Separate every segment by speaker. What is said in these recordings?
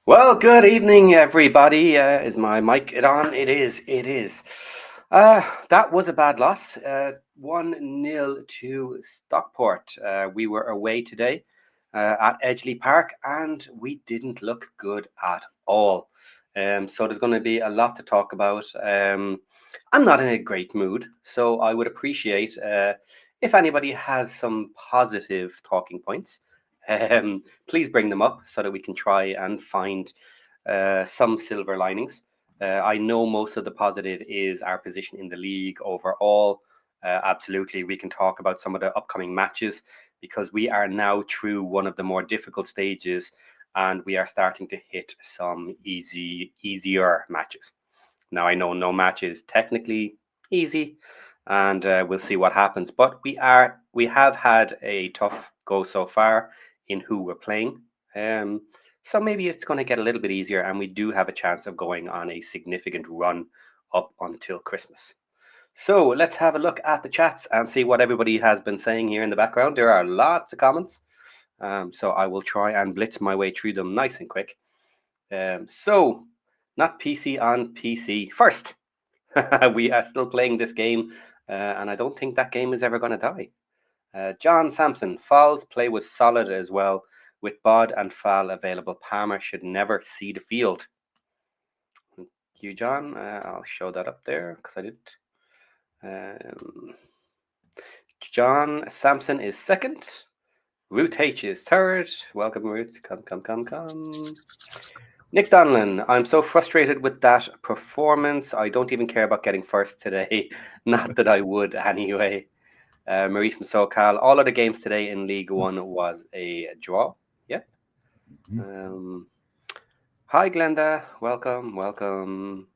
Speaker 1: Well, good evening, everybody. Is my mic it on? It is. It is. That was a bad loss. 1-0 to Stockport. We were away today at Edgeley Park, and we didn't look good at all. So there's going to be a lot to talk about. I'm not in a great mood, so I would appreciate if anybody has some positive talking points. Please bring them up so that we can try and find some silver linings. I know most of the positive is our position in the league overall. Absolutely, we can talk about some of the upcoming matches because we are now through one of the more difficult stages and we are starting to hit some easier matches. Now, I know no match is technically easy, and we'll see what happens. But we have had a tough go so far in who we're playing. So maybe it's going to get a little bit easier, and we do have a chance of going on a significant run up until Christmas. So let's have a look at the chats and see what everybody has been saying here in the background. There are lots of comments, so I will try and blitz my way through them nice and quick. So not PC on PC first. We are still playing this game, and I don't think that game is ever going to die. John Sampson, Fall's play was solid as well. With Bod and Fall available, Palmer should never see the field. Thank you, John. I'll show that up there because I didn't. John Sampson is second. Ruth H is third. Welcome, Ruth. Come. Nick Donlan, I'm so frustrated with that performance. I don't even care about getting first today. Not that I would anyway. Marie from SoCal, all of the games today in League One was a draw. Yeah. Hi, Glenda. Welcome.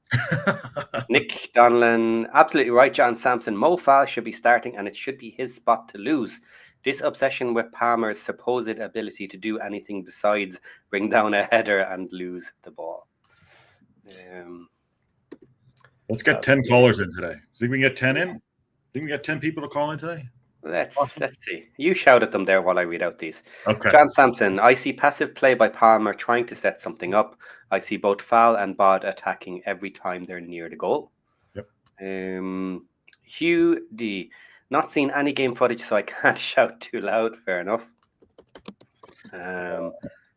Speaker 1: Nick Donlan, absolutely right. John Sampson, Mo Fall should be starting, and it should be his spot to lose. This obsession with Palmer's supposed ability to do anything besides bring down a header and lose the ball.
Speaker 2: Let's get 10 callers in today. Think we can get 10 in? Think we get 10 people to call in today?
Speaker 1: Let's see. You shout at them there while I read out these.
Speaker 2: Okay.
Speaker 1: John Sampson, I see passive play by Palmer trying to set something up. I see both Fall and Bod attacking every time they're near the goal.
Speaker 2: Yep.
Speaker 1: Hugh D. Not seen any game footage, so I can't shout too loud. Fair enough.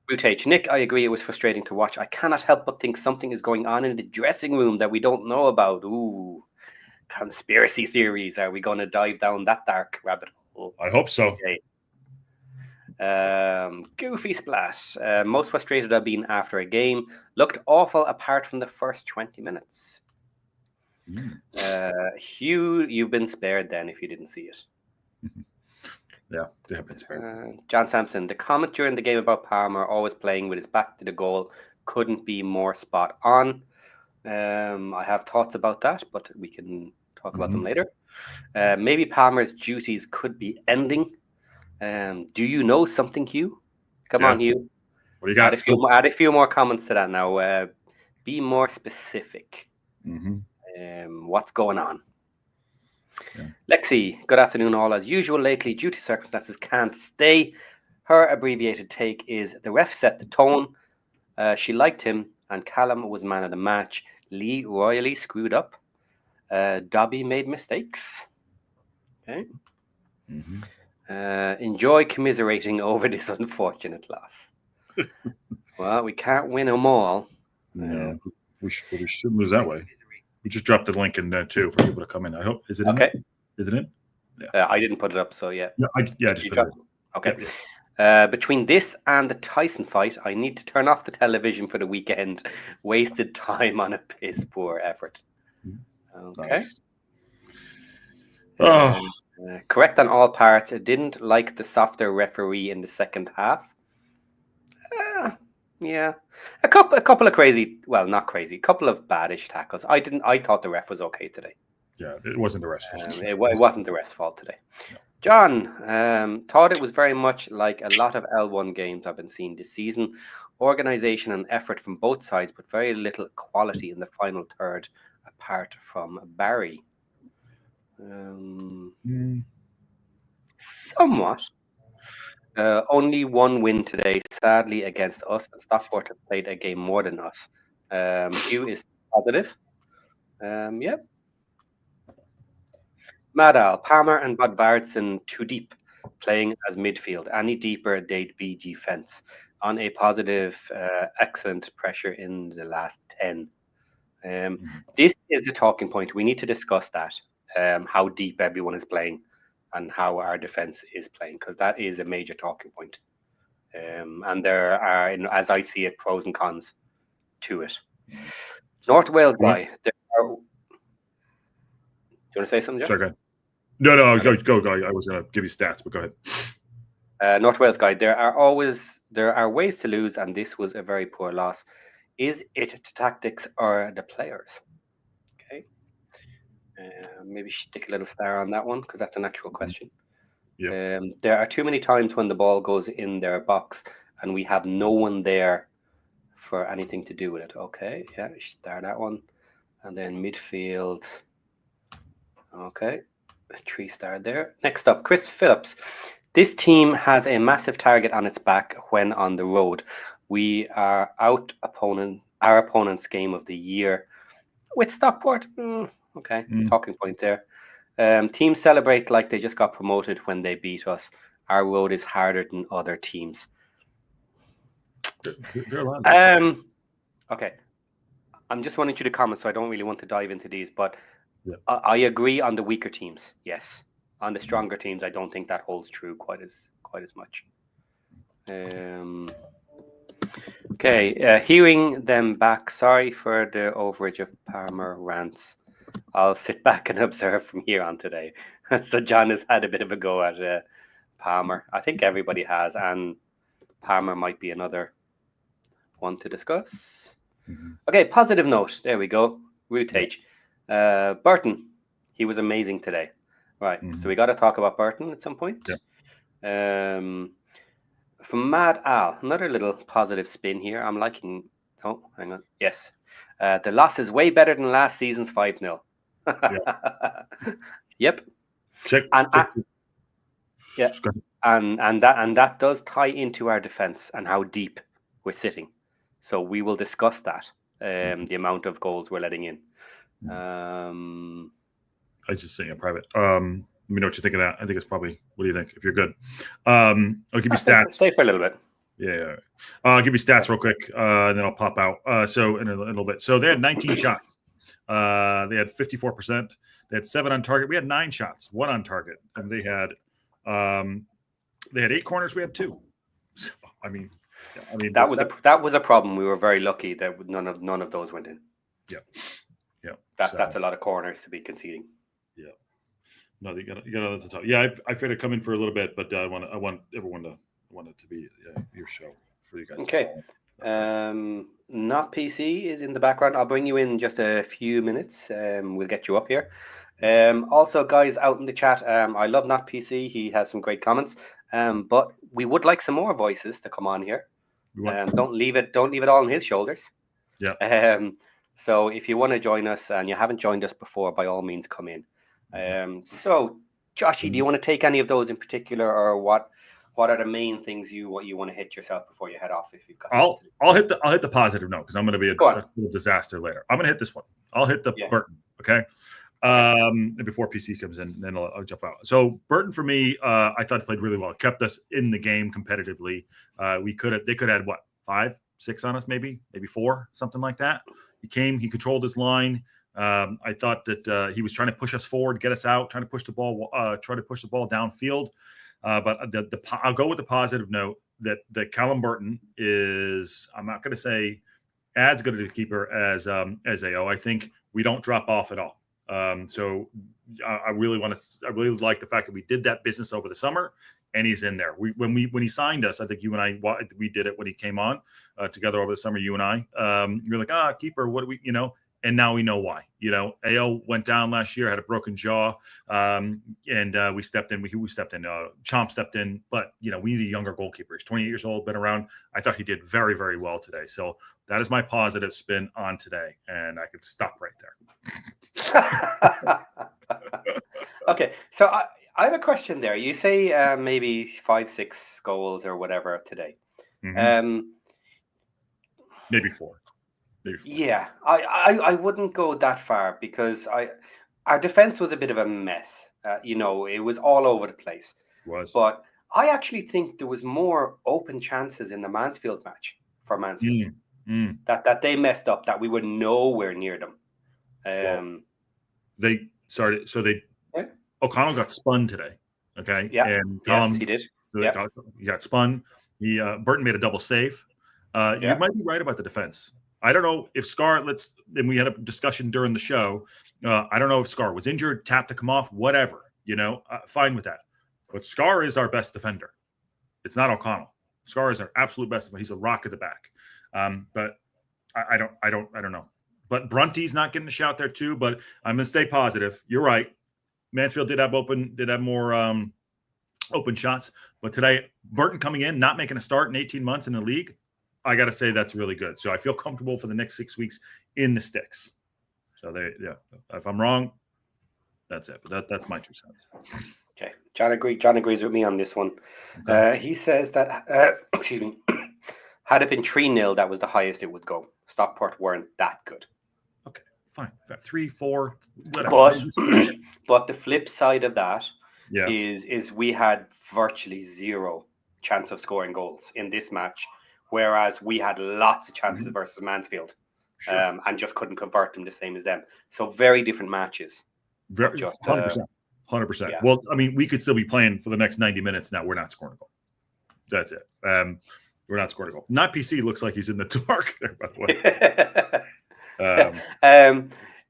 Speaker 1: Root H. Nick, I agree it was frustrating to watch. I cannot help but think something is going on in the dressing room that we don't know about. Ooh. Conspiracy theories. Are we going to dive down that dark rabbit hole?
Speaker 2: I hope so.
Speaker 1: Okay. Goofy Splash. Most frustrated I've been after a game. Looked awful apart from the first 20 minutes. Hugh, you've been spared then if you didn't see it.
Speaker 2: Yeah, they have been spared.
Speaker 1: John Sampson. The comment during the game about Palmer always playing with his back to the goal couldn't be more spot on. I have thoughts about that, but we can talk about them later. Maybe Palmer's duties could be ending. Do you know something, Hugh? Come on, Hugh.
Speaker 2: What do you got?
Speaker 1: Add a few more comments to that now. Be more specific. What's going on? Yeah. Lexi, good afternoon all. As usual lately, due to circumstances, can't stay. Her abbreviated take is the ref set the tone. She liked him, and Callum was man of the match. Lee royally screwed up. Dobby made mistakes. Okay. Enjoy commiserating over this unfortunate loss. Well, we can't win them all.
Speaker 2: No, we shouldn't lose that way. We just dropped the link in there too for people to come in. I hope. Is it
Speaker 1: okay?
Speaker 2: Is it in? Yeah.
Speaker 1: I didn't put it up, so yeah.
Speaker 2: No, I just put it in.
Speaker 1: Okay. Yeah. Between this and the Tyson fight, I need to turn off the television for the weekend. Wasted time on a piss poor effort. Okay. Nice. Correct on all parts. I didn't like the softer referee in the second half. Yeah, a couple of crazy. Well, not crazy. A couple of badish tackles. I thought the ref was okay today.
Speaker 2: Yeah, it wasn't the ref's fault.
Speaker 1: It wasn't the ref's fault today. No. John thought it was very much like a lot of L1 games I've been seeing this season. Organization and effort from both sides, but very little quality in the final third, apart from Barry. Somewhat. Only one win today, sadly, against us. And Stockport have played a game more than us. Hugh is positive. Yep. Madal, Palmer and Bodvarsson too deep, playing as midfield. Any deeper, they'd be defence. On a positive, excellent pressure in the last 10. This is the talking point. We need to discuss that, how deep everyone is playing and how our defence is playing, because that is a major talking point. And there are, as I see it, pros and cons to it. North Wales guy. Do you want to say something, Joe?
Speaker 2: Sorry, go ahead. No, okay. go. I was going to give you stats, but go ahead.
Speaker 1: North Wales guy. There are ways to lose, and this was a very poor loss. Is it the tactics or the players? Okay. Maybe stick a little star on that one, because that's an actual question.
Speaker 2: Yeah.
Speaker 1: There are too many times when the ball goes in their box and we have no one there for anything to do with it. Okay, yeah, star that one. And then midfield. Okay, 3-star there. Next up, Chris Phillips. This team has a massive target on its back when on the road. We are our opponent's game of the year with Stockport. Okay, talking point there. Teams celebrate like they just got promoted when they beat us. Our road is harder than other teams.
Speaker 2: They're allowed.
Speaker 1: Okay. I'm just wanting you to comment, so I don't really want to dive into these, but I agree on the weaker teams. Yes, on the stronger teams, I don't think that holds true quite as much. Okay, hearing them back. Sorry for the overage of Palmer rants. I'll sit back and observe from here on today. So John has had a bit of a go at Palmer. I think everybody has, and Palmer might be another one to discuss. Okay, positive note. There we go. Routage. Burton, he was amazing today. Right, so we got to talk about Burton at some point. From Mad Al, another little positive spin here. I'm liking... Oh, hang on. Yes. The loss is way better than last season's 5-0. Yep.
Speaker 2: Check.
Speaker 1: Yeah. And that does tie into our defense and how deep we're sitting. So we will discuss that. The amount of goals we're letting in.
Speaker 2: I was just saying in private. Let me know what you think of that. I think it's probably. What do you think? If you're good, I'll give you stats.
Speaker 1: Stay for a little bit.
Speaker 2: Yeah. I'll give you stats real quick, and then I'll pop out. So in a little bit. So they had 19 shots. They had 54%. They had 7 on target. We had 9 shots, 1 on target, and they had 8 corners. We had 2. So, I mean,
Speaker 1: that was a problem. We were very lucky that none of those went in.
Speaker 2: Yeah.
Speaker 1: That's a lot of corners to be conceding.
Speaker 2: Yeah. No, you got to talk. Yeah, I figured to come in for a little bit, but I want everyone to want it to be your show for you guys.
Speaker 1: Okay. Not PC is in the background. I'll bring you in just a few minutes. We'll get you up here. Also, guys out in the chat, I love Not PC. He has some great comments. But we would like some more voices to come on here. Don't leave it all on his shoulders.
Speaker 2: Yeah.
Speaker 1: So if you want to join us and you haven't joined us before, by all means come in. So Joshy, do you want to take any of those in particular, or what are the main things you want to hit yourself before you head off? If you've got
Speaker 2: I'll hit the positive note, because I'm going to be a little disaster later. I'm going to hit this one. I'll hit the Burton. Okay. Before PC comes in, then I'll jump out. So Burton, for me, I thought he played really well. Kept us in the game competitively. They could have had what, 5, 6 on us, maybe 4, something like that. He controlled his line. I thought that he was trying to push us forward, get us out, trying to push the ball downfield. But I'll go with the positive note that Callum Burton is, I'm not going to say as good a keeper as AO. I think we don't drop off at all. So I really like the fact that we did that business over the summer, and he's in there. When he signed us, I think you and I, we did it when he came on together over the summer. You and I, you're like, keeper. What do we, And now we know why. AO went down last year, had a broken jaw, and we stepped in. We stepped in. Chomp stepped in, but we need a younger goalkeeper. He's 28 years old, been around. I thought he did very, very well today. So that is my positive spin on today, and I could stop right there.
Speaker 1: Okay, so I have a question there. You say maybe 5-6 goals or whatever today.
Speaker 2: Mm-hmm. Maybe four.
Speaker 1: Yeah, I wouldn't go that far because our defense was a bit of a mess. It was all over the place. But I actually think there was more open chances in the Mansfield match for Mansfield that they messed up, that we were nowhere near them.
Speaker 2: O'Connell got spun today. Okay.
Speaker 1: Yeah.
Speaker 2: And
Speaker 1: yes, he did.
Speaker 2: He got spun. Burton made a double save. You might be right about the defense. I don't know if Scar, and we had a discussion during the show. I don't know if Scar was injured, tapped to come off, whatever, fine with that. But Scar is our best defender. It's not O'Connell. Scar is our absolute best defender. He's a rock at the back. But I don't know. But Brunty's not getting a shout there too, but I'm going to stay positive. You're right. Mansfield did have more open shots. But today, Burton coming in, not making a start in 18 months in the league, I got to say that's really good. So I feel comfortable for the next 6 weeks in the sticks. So if I'm wrong, that's it. But that's my 2 cents.
Speaker 1: Okay, John agrees with me on this one. Okay. He says that excuse me, had it been 3-0, that was the highest it would go. Stockport weren't that good.
Speaker 2: Okay, fine. 3-4, whatever.
Speaker 1: But the flip side of that is we had virtually zero chance of scoring goals in this match. Whereas we had lots of chances versus Mansfield, and just couldn't convert them the same as them. So very different matches.
Speaker 2: 100%. 100%. Yeah. Well, I mean, we could still be playing for the next 90 minutes. Now we're not scoring a goal. That's it. We're not scoring a goal. Not PC looks like he's in the dark there, by the
Speaker 1: way.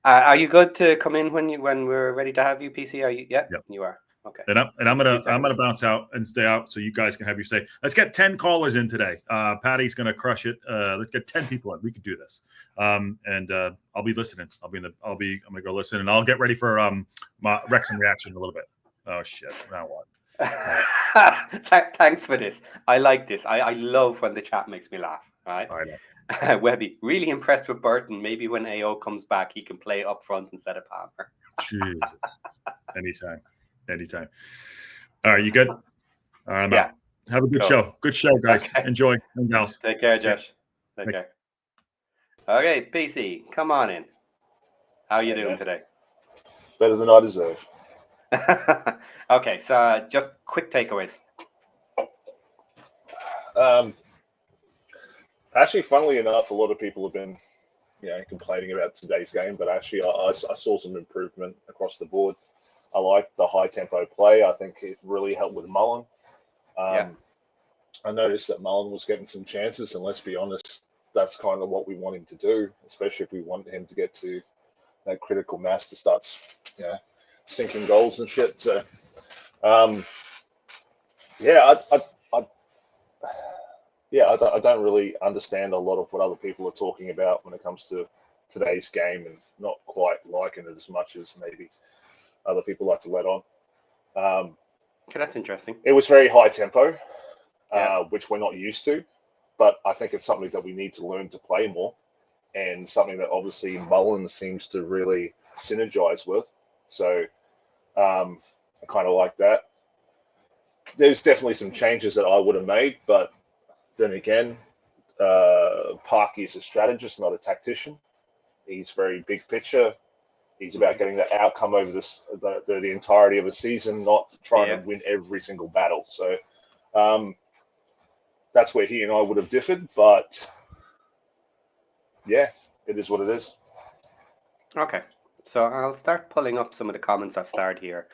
Speaker 1: Are you good to come in when we're ready to have you, PC? Are you? Yeah, yep. You are. Okay.
Speaker 2: And I'm gonna bounce out and stay out so you guys can have your say. Let's get 10 callers in today. Paddy's gonna crush it. Let's get 10 people in. We can do this. And I'll be listening. I'm gonna go listen, and I'll get ready for my Wrexham reaction in a little bit. Oh shit! Now
Speaker 1: what? Thanks for this. I like this. I love when the chat makes me laugh. Right.
Speaker 2: I know.
Speaker 1: Webby, really impressed with Burton. Maybe when AO comes back, he can play up front instead of Palmer.
Speaker 2: Jesus. Anytime. All right, you good?
Speaker 1: Yeah.
Speaker 2: Have a good show. Good show, guys. Okay. Enjoy. And gals.
Speaker 1: Take care, Josh. Take care. Okay, PC, come on in. How are you doing today?
Speaker 3: Better than I deserve.
Speaker 1: Okay, so just quick takeaways.
Speaker 3: Actually, funnily enough, a lot of people have been, complaining about today's game, but actually, I saw some improvement across the board. I like the high tempo play. I think it really helped with Mullen. I noticed that Mullen was getting some chances, and let's be honest, that's kind of what we want him to do, especially if we want him to get to that critical mass to start, sinking goals and shit. So, I don't really understand a lot of what other people are talking about when it comes to today's game, and not quite liking it as much as maybe other people like to let on.
Speaker 1: Okay, that's interesting.
Speaker 3: It was very high tempo, which we're not used to, but I think it's something that we need to learn to play more, and something that obviously Mullen seems to really synergize with. So I kind of like that. There's definitely some changes that I would have made, but then again, Parky is a strategist, not a tactician. He's very big picture. He's about getting the outcome over the entirety of a season, not trying to win every single battle. So that's where he and I would have differed. But yeah, it is what it is.
Speaker 1: Okay, so I'll start pulling up some of the comments I've started here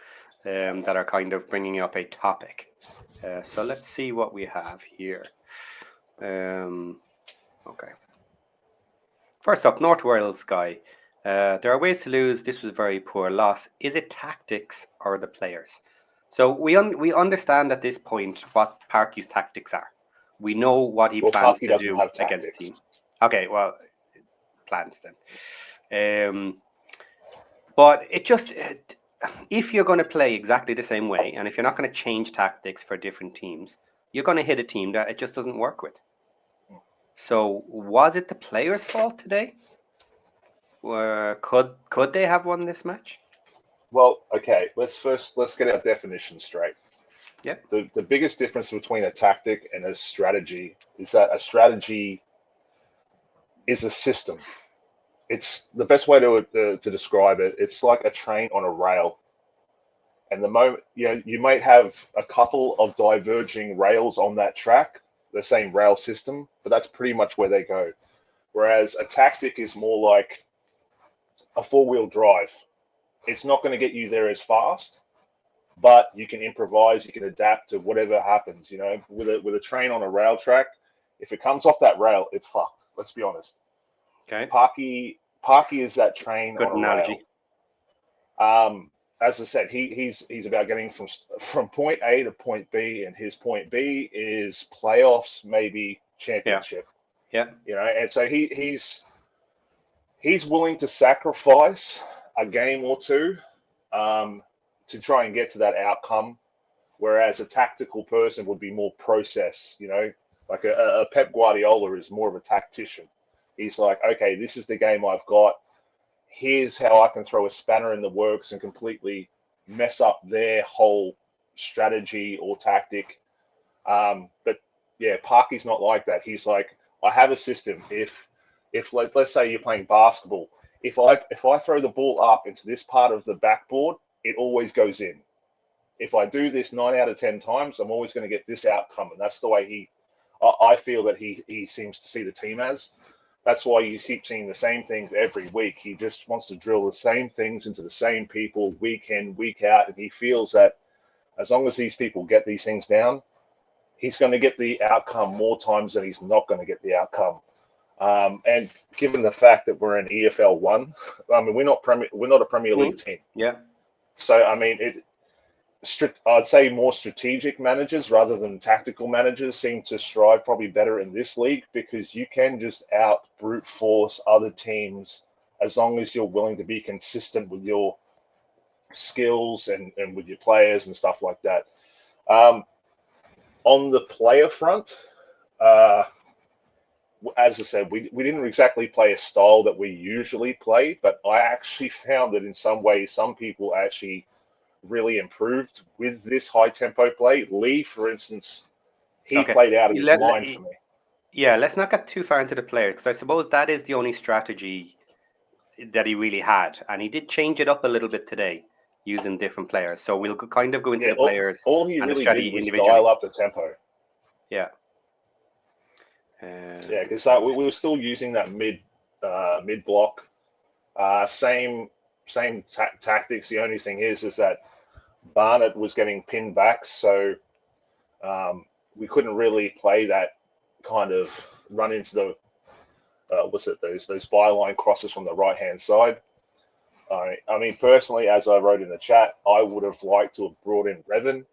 Speaker 1: that are kind of bringing up a topic. So let's see what we have here. Okay. First up, North Wales guy. There are ways to lose. This was a very poor loss. Is it tactics or the players? So we understand at this point what Parky's tactics are. We know what he plans to do against the team. Okay, well, plans then. But if you're going to play exactly the same way, and if you're not going to change tactics for different teams, you're going to hit a team that it just doesn't work with. So was it the players' fault today? Could they have won this match?
Speaker 3: Well, okay. Let's get our definition straight.
Speaker 1: Yeah.
Speaker 3: The biggest difference between a tactic and a strategy is that a strategy is a system. It's the best way to describe it. It's like a train on a rail. And the moment you might have a couple of diverging rails on that track, the same rail system, but that's pretty much where they go. Whereas a tactic is more like a four-wheel drive. It's not going to get you there as fast, but you can improvise, you can adapt to whatever happens. With a train on a rail track, if it comes off that rail, it's fucked. Let's be honest.
Speaker 1: Okay.
Speaker 3: Parky is that train
Speaker 1: Good
Speaker 3: on a
Speaker 1: analogy.
Speaker 3: rail. As I said, he's about getting from point A to point B, and his point B is playoffs, maybe championship.
Speaker 1: Yeah.
Speaker 3: And so he's willing to sacrifice a game or two to try and get to that outcome, whereas a tactical person would be more process. Like a Pep Guardiola is more of a tactician. He's like, okay, this is the game I've got. Here's how I can throw a spanner in the works and completely mess up their whole strategy or tactic. But yeah, Parky's not like that. He's like, I have a system. If let's say you're playing basketball, if I throw the ball up into this part of the backboard, it always goes in. If I do this 9 out of 10 times, I'm always going to get this outcome, and that's the way I feel that he seems to see the team as. That's why you keep seeing the same things every week. He just wants to drill the same things into the same people week in, week out. And he feels that as long as these people get these things down, he's going to get the outcome more times than he's not going to get the outcome. And given the fact that we're in EFL 1, I mean, we're not a Premier League team.
Speaker 1: Yeah.
Speaker 3: So, I mean, I'd say more strategic managers rather than tactical managers seem to strive probably better in this league, because you can just out brute force other teams as long as you're willing to be consistent with your skills and with your players and stuff like that. On the player front, as I said, we didn't exactly play a style that we usually play, but I actually found that in some ways, some people actually really improved with this high tempo play. Lee, for instance, he played out of his line for me.
Speaker 1: Yeah, let's not get too far into the players, because I suppose that is the only strategy that he really had, and he did change it up a little bit today using different players. So we'll kind of go into the players.
Speaker 3: All he really did was dial up the tempo.
Speaker 1: Yeah.
Speaker 3: Yeah, because we were still using that mid block, same tactics. The only thing is that Barnett was getting pinned back, so we couldn't really play that kind of run into the those byline crosses from the right hand side. I mean, personally, as I wrote in the chat, I would have liked to have brought in Revan,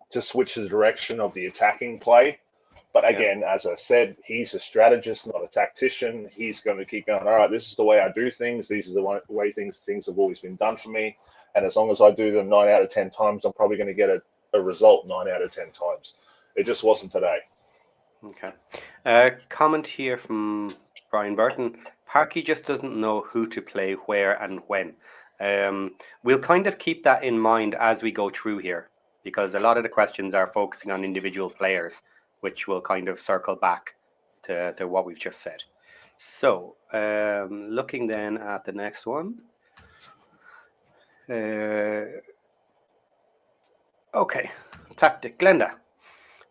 Speaker 3: to switch the direction of the attacking play. But again, as I said, he's a strategist, not a tactician. He's going to keep going, all right, this is the way I do things. These are the way things have always been done for me. And as long as I do them 9 out of 10 times, I'm probably going to get a result 9 out of 10 times. It just wasn't today.
Speaker 1: Okay. Comment here from Brian Burton. Parky just doesn't know who to play where and when. We'll kind of keep that in mind as we go through here, because a lot of the questions are focusing on individual players, which will kind of circle back to what we've just said. So, looking then at the next one. Okay, tactic. Glenda.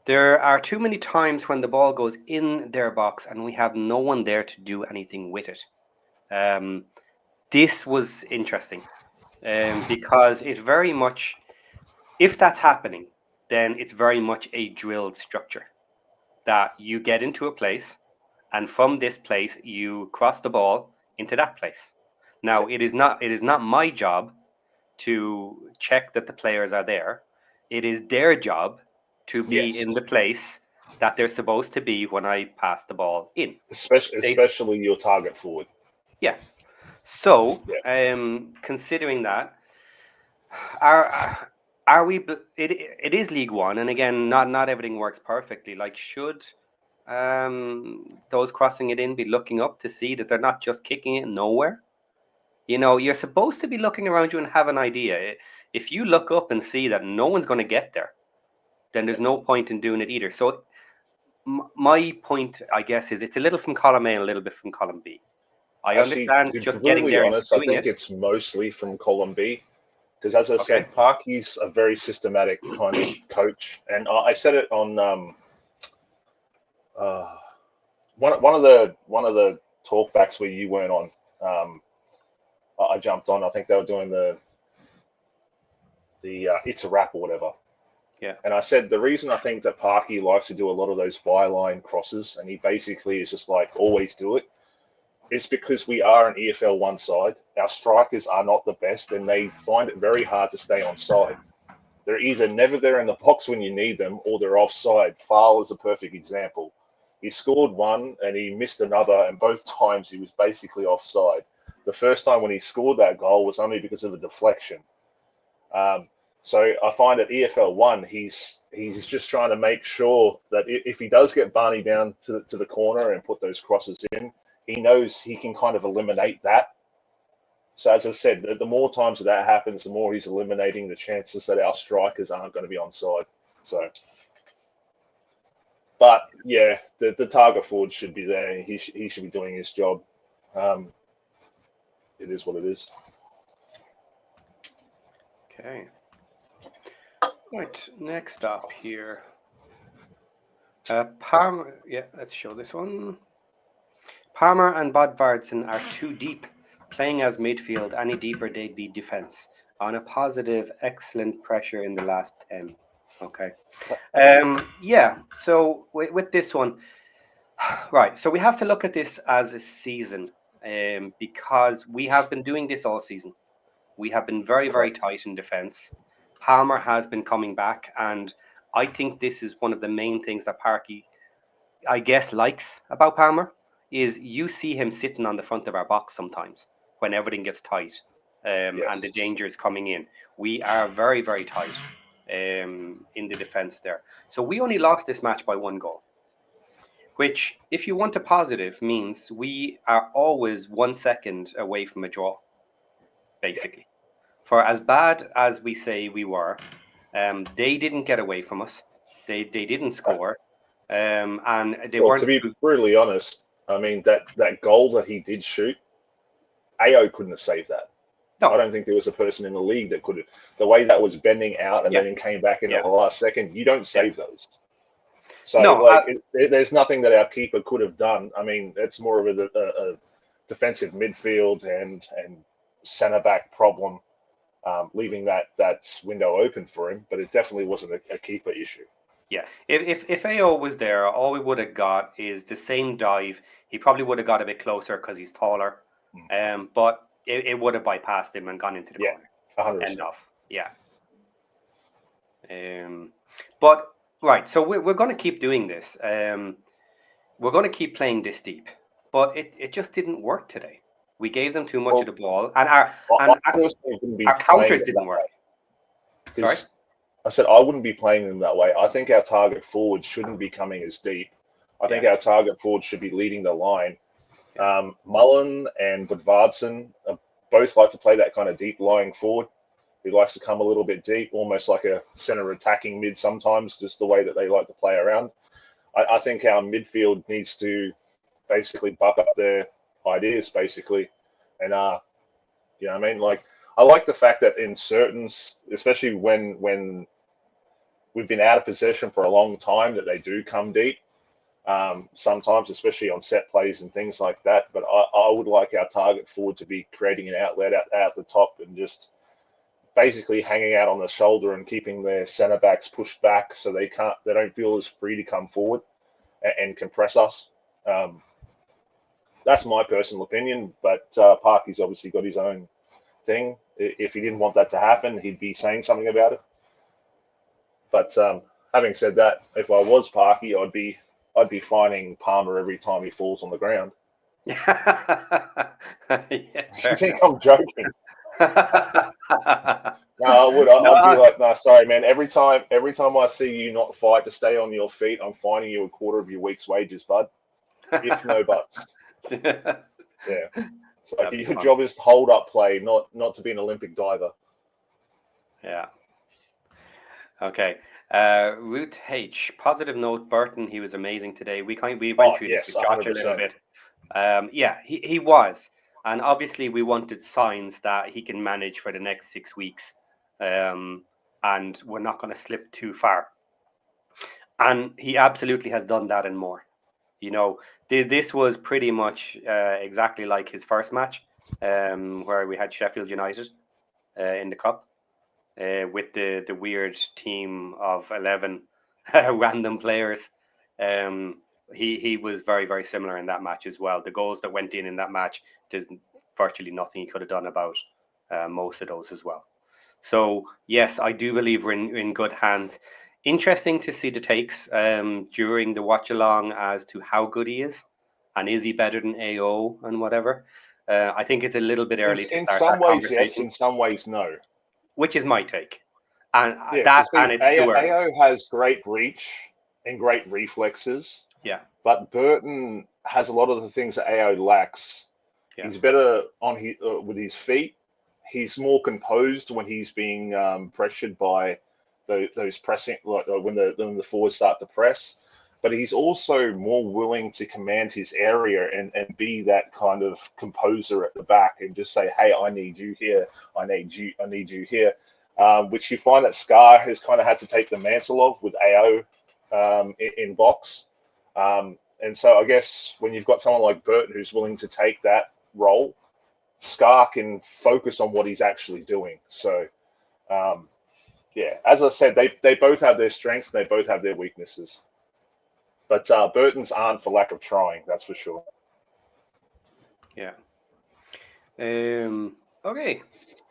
Speaker 1: There are too many times when the ball goes in their box and we have no one there to do anything with it. This was interesting because it very much, if that's happening, then it's very much a drilled structure that you get into a place, and from this place you cross the ball into that place. Now, it is not my job to check that the players are there. It is their job to be in the place that they're supposed to be when I pass the ball in.
Speaker 3: Especially your target forward.
Speaker 1: Yeah. So, considering that, are we? It is League One, and again, not everything works perfectly. Like, should those crossing it in be looking up to see that they're not just kicking it nowhere? You're supposed to be looking around you and have an idea. If you look up and see that no one's going to get there, then there's no point in doing it either. So my point, I guess, is it's a little from column A and a little bit from column B. I understand just getting there.
Speaker 3: Honest, I think it's mostly from column B. Because as I said, Parky's a very systematic kind of coach, and I said it on one of the talkbacks where you weren't on. I jumped on. I think they were doing the It's a Wrap or whatever.
Speaker 1: Yeah.
Speaker 3: And I said the reason I think that Parky likes to do a lot of those byline crosses, and he basically is just like always do it, is because we are an EFL one side. Our strikers are not the best, and they find it very hard to stay on side. They're either never there in the box when you need them, or they're offside. Fowle is a perfect example. He scored one, and he missed another, and both times he was basically offside. The first time when he scored that goal was only because of a deflection. So I find at EFL 1, he's just trying to make sure that if he does get Barney down to the corner and put those crosses in, he knows he can kind of eliminate that. So as I said, the more times that happens, the more he's eliminating the chances that our strikers aren't going to be onside. So, but yeah, the target forward should be there. He should be doing his job. It is what it is.
Speaker 1: Okay. Right, next up here. Palmer, yeah, let's show this one. Palmer and Bodvarsson are too deep, playing as midfield. Any deeper, they'd be defence. On a positive, excellent pressure in the last 10. Okay. Yeah, so with this one, right, so we have to look at this as a season because we have been doing this all season. We have been very, very tight in defence. Palmer has been coming back, and I think this is one of the main things that Parky, I guess, likes about Palmer, is you see him sitting on the front of our box sometimes when everything gets tight and the danger is coming in. We are very, very tight in the defence there. So we only lost this match by 1 goal, which, if you want a positive, means we are always 1 second away from a draw, basically. For as bad as we say we were, they didn't get away from us. They didn't score. And they weren't.
Speaker 3: To be brutally honest, I mean, that goal that he did shoot, AO couldn't have saved that. No. I don't think there was a person in the league that could have. The way that was bending out and then it came back in the last second, you don't save those. So, there's nothing that our keeper could have done. I mean, it's more of a defensive midfield and centre-back problem, leaving that window open for him, but it definitely wasn't a keeper issue.
Speaker 1: Yeah, if AO was there, all we would have got is the same dive. He probably would have got a bit closer because he's taller, but it would have bypassed him and gone into the corner.
Speaker 3: 100%.
Speaker 1: End off. Yeah. But right, so we're going to keep doing this. We're going to keep playing this deep, but it just didn't work today. We gave them too much of the ball, and our counters didn't work. Sorry?
Speaker 3: I said I wouldn't be playing them that way. I think our target forward shouldn't be coming as deep. I think our target forward should be leading the line. Mullen and Bodvarsson both like to play that kind of deep lying forward. He likes to come a little bit deep, almost like a centre attacking mid sometimes, just the way that they like to play around. I think our midfield needs to basically buck up their ideas, basically. And, you know what I mean? Like, I like the fact that in certain, especially when we've been out of possession for a long time, that they do come deep. Sometimes, especially on set plays and things like that. But I would like our target forward to be creating an outlet out the top and just basically hanging out on the shoulder and keeping their centre backs pushed back so they don't feel as free to come forward and compress us. That's my personal opinion, but Parky's obviously got his own thing. If he didn't want that to happen, he'd be saying something about it. But having said that, if I was Parky, I'd be fining Palmer every time he falls on the ground. You think I'm joking? No, I would. I'd be like, no, sorry, man. Every time I see you not fight to stay on your feet, I'm fining you a quarter of your week's wages, bud. If no buts. Yeah. So your job is to hold up play, not to be an Olympic diver.
Speaker 1: Yeah. Okay. Root H, positive note. Burton, he was amazing today. We went through this with Josh 100%. A little bit. Yeah, he was, and obviously we wanted signs that he can manage for the next 6 weeks, and we're not going to slip too far. And he absolutely has done that and more. You know, this was pretty much exactly like his first match, where we had Sheffield United in the cup. With the weird team of 11 random players. He was very, very similar in that match as well. The goals that went in that match, there's virtually nothing he could have done about most of those as well. So, yes, I do believe we're in good hands. Interesting to see the takes during the watch-along as to how good he is. And is he better than AO and whatever? I think it's a little bit early to start that conversation.
Speaker 3: In some ways, yes. In some ways, no.
Speaker 1: Which is my take. And it's too early.
Speaker 3: AO has great reach and great reflexes.
Speaker 1: Yeah.
Speaker 3: But Burton has a lot of the things that AO lacks. Yeah. He's better on with his feet. He's more composed when he's being pressured by those pressing, like when the forwards start to press. But he's also more willing to command his area and be that kind of composer at the back and just say, "Hey, I need you here. I need you here." Which you find that Scar has kind of had to take the mantle of with AO in box. And so I guess when you've got someone like Burton who's willing to take that role, Scar can focus on what he's actually doing. So, yeah, as I said, they both have their strengths and they both have their weaknesses. But Burton's aren't for lack of trying, that's for sure.
Speaker 1: Yeah. Okay.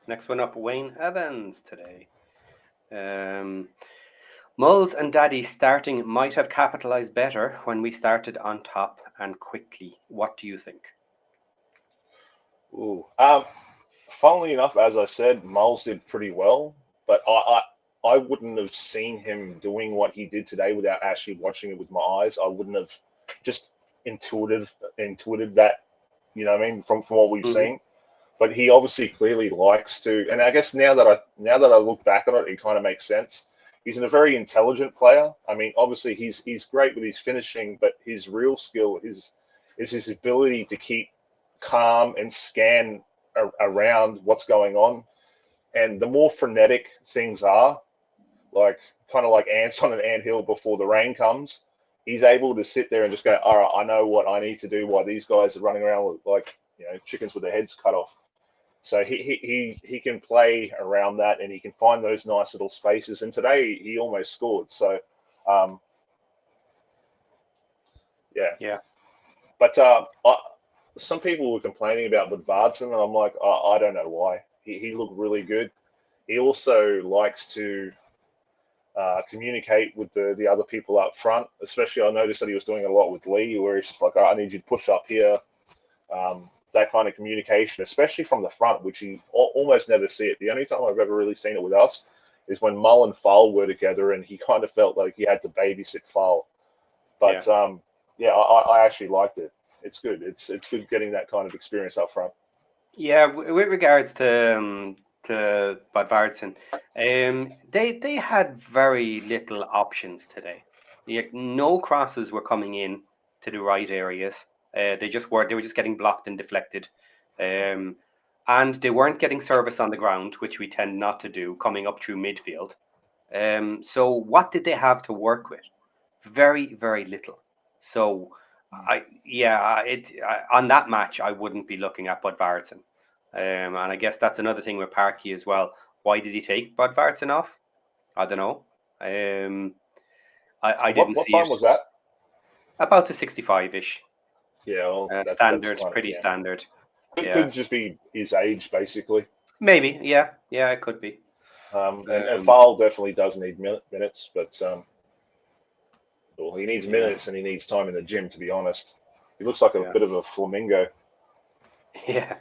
Speaker 1: Next one up, Wayne Evans today. Mulls and Daddy starting might have capitalized better when we started on top and quickly. What do you think?
Speaker 3: Ooh. Funnily enough, as I said, Mulls did pretty well, but I wouldn't have seen him doing what he did today without actually watching it with my eyes. I wouldn't have just intuited that, you know what I mean, from what we've seen. But he obviously clearly likes to, and I guess now that I look back on it, it kind of makes sense. He's a very intelligent player. I mean, obviously he's great with his finishing, but his real skill is his ability to keep calm and scan around what's going on. And the more frenetic things are, like kind of like ants on an anthill before the rain comes, he's able to sit there and just go, all right, I know what I need to do while these guys are running around like, you know, chickens with their heads cut off. So he can play around that and he can find those nice little spaces. And today he almost scored. So, yeah. But some people were complaining about Budvarsson, and I'm like, I don't know why. He looked really good. He also likes to communicate with the other people up front. Especially, I noticed that he was doing a lot with Lee, where he's just like, I need you to push up here. That kind of communication, especially from the front, which you almost never see it. The only time I've ever really seen it with us is when Mull and Fowle were together, and he kind of felt like he had to babysit Fowle. But I actually liked it. It's good. It's good getting that kind of experience up front.
Speaker 1: Yeah, with regards to Budvarsson, they had very little options today. No crosses were coming in to the right areas. They were just getting blocked and deflected, and they weren't getting service on the ground, which we tend not to do coming up through midfield. So what did they have to work with? Very, very little. So on that match I wouldn't be looking at Budvarsson, and I guess that's another thing with Parky as well. Why did he take Budvarsson off? I don't know. I didn't see it.
Speaker 3: What time was that?
Speaker 1: About the 65-ish.
Speaker 3: Yeah, well,
Speaker 1: standard, pretty standard.
Speaker 3: It could just be his age, basically.
Speaker 1: Maybe, yeah, it could be.
Speaker 3: And Fowle definitely does need minutes, but well, he needs minutes and he needs time in the gym. To be honest, he looks like a bit of a flamingo.
Speaker 1: Yeah.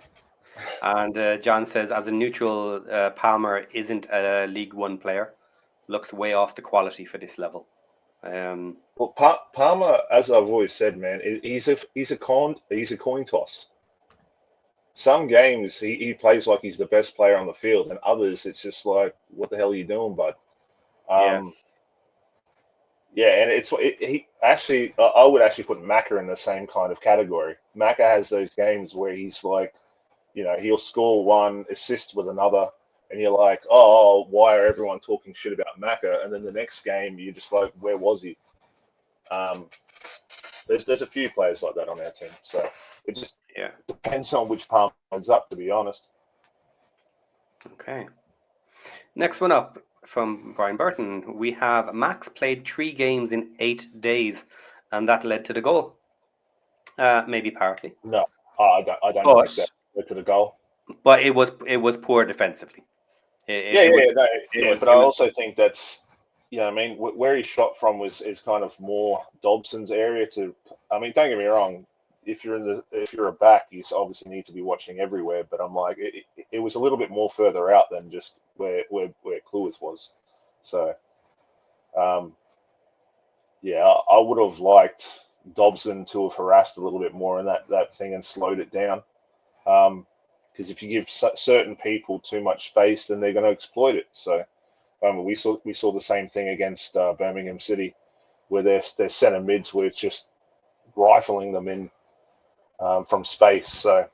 Speaker 1: And John says, as a neutral, Palmer isn't a League One player. Looks way off the quality for this level.
Speaker 3: Well, Palmer, as I've always said, man, he's a coin toss. some games he plays like he's the best player on the field, and others it's just like, what the hell are you doing, bud? Yeah, and he actually, I would actually put Macca in the same kind of category. Macca has those games where he's like, he'll score one, assist with another, and you're like, oh, why are everyone talking shit about Macca? And then the next game, you're just like, where was he? There's a few players like that on our team, so it just depends on which palm ends up, to be honest.
Speaker 1: Okay. Next one up from Brian Burton. We have Max played 3 games in 8 days, and that led to the goal. Maybe partly.
Speaker 3: No, I don't think that led to the goal.
Speaker 1: But it was poor defensively.
Speaker 3: But I also think that's, I mean, where he shot from is kind of more Dobson's area. I mean, don't get me wrong. If you're a back, you obviously need to be watching everywhere. But I'm like, it was a little bit more further out than just where Cluis was. So, I would have liked Dobson to have harassed a little bit more in that thing and slowed it down. Because if you give certain people too much space, then they're going to exploit it. So, we saw the same thing against Birmingham City, where their centre mids were just rifling them in from space. So,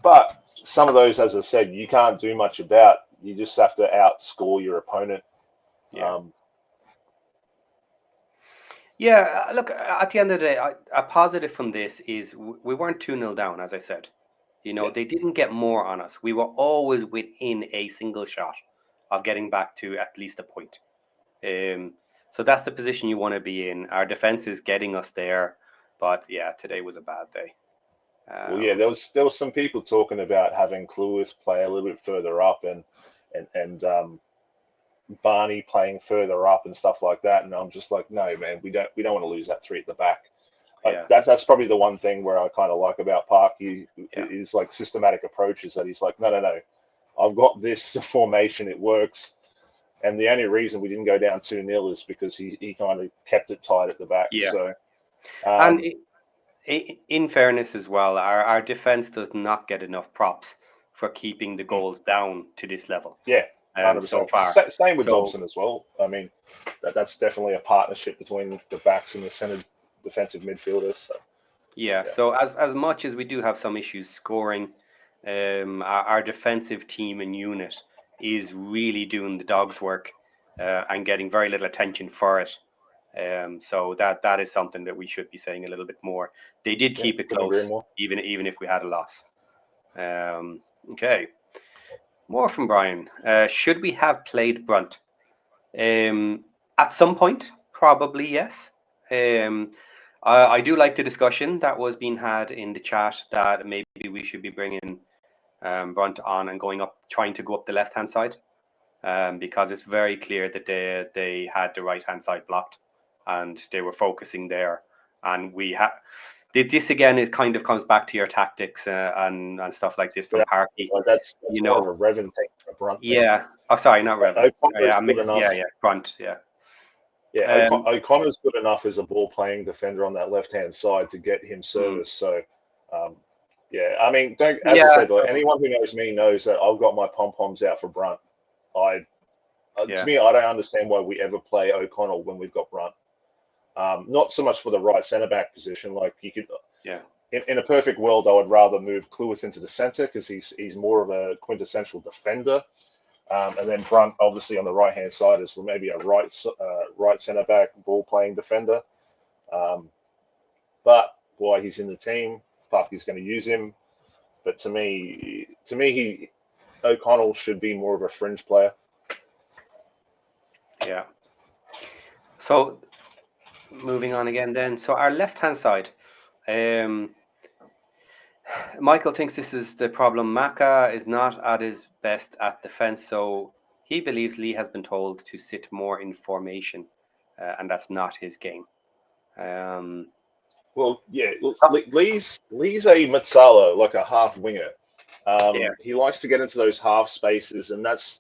Speaker 3: but some of those, as I said, you can't do much about. You just have to outscore your opponent.
Speaker 1: Look, at the end of the day, a positive from this is we weren't 2-0 down, as I said. They didn't get more on us. We were always within a single shot of getting back to at least a point. So that's the position you want to be in. Our defense is getting us there, but today was a bad day.
Speaker 3: There was some people talking about having Cluis play a little bit further up and Barney playing further up and stuff like that, and I'm just like, no, man, we don't want to lose that 3 at the back. That's probably the one thing where I kind of like about Parky is like systematic approaches, that he's like, no, I've got this formation, it works. And the only reason we didn't go down 2-0 is because he kind of kept it tight at the back. So,
Speaker 1: and in fairness as well, our defense does not get enough props for keeping the goals down to this level.
Speaker 3: 100%.
Speaker 1: So far.
Speaker 3: Same with Dobson as well. I mean, that's definitely a partnership between the backs and the centre defensive midfielders. So.
Speaker 1: So as much as we do have some issues scoring, our defensive team and unit is really doing the dog's work and getting very little attention for it. So that is something that we should be saying a little bit more. They did keep it close, even if we had a loss. Okay. More from Brian. Should we have played Brunt? At some point, probably yes. I do like the discussion that was being had in the chat that maybe we should be bringing Brunt on and trying to go up the left-hand side, because it's very clear that they had the right-hand side blocked and they were focusing there. And this again, it kind of comes back to your tactics and stuff like this from Parky.
Speaker 3: Well, that's more of a Revan thing, a Brunt thing.
Speaker 1: Oh, sorry, not Revan. Brunt.
Speaker 3: O'Connor's good enough as a ball-playing defender on that left-hand side to get him service. So, I mean, I said, like, anyone who knows me knows that I've got my pom-poms out for Brunt. To me, I don't understand why we ever play O'Connell when we've got Brunt. Not so much for the right centre-back position. Like, you could, in a perfect world, I would rather move Cluis into the centre because he's more of a quintessential defender. And then Brunt, obviously, on the right-hand side is maybe a right centre-back, ball-playing defender. But while he's in the team, Parky's going to use him. But to me, O'Connell should be more of a fringe player.
Speaker 1: Yeah. So, moving on again then. So, our left-hand side. Michael thinks this is the problem. Macca is not at his best at defense, so he believes Lee has been told to sit more in formation, and that's not his game.
Speaker 3: Lee's a Mazzala, like a half winger. He likes to get into those half spaces, and that's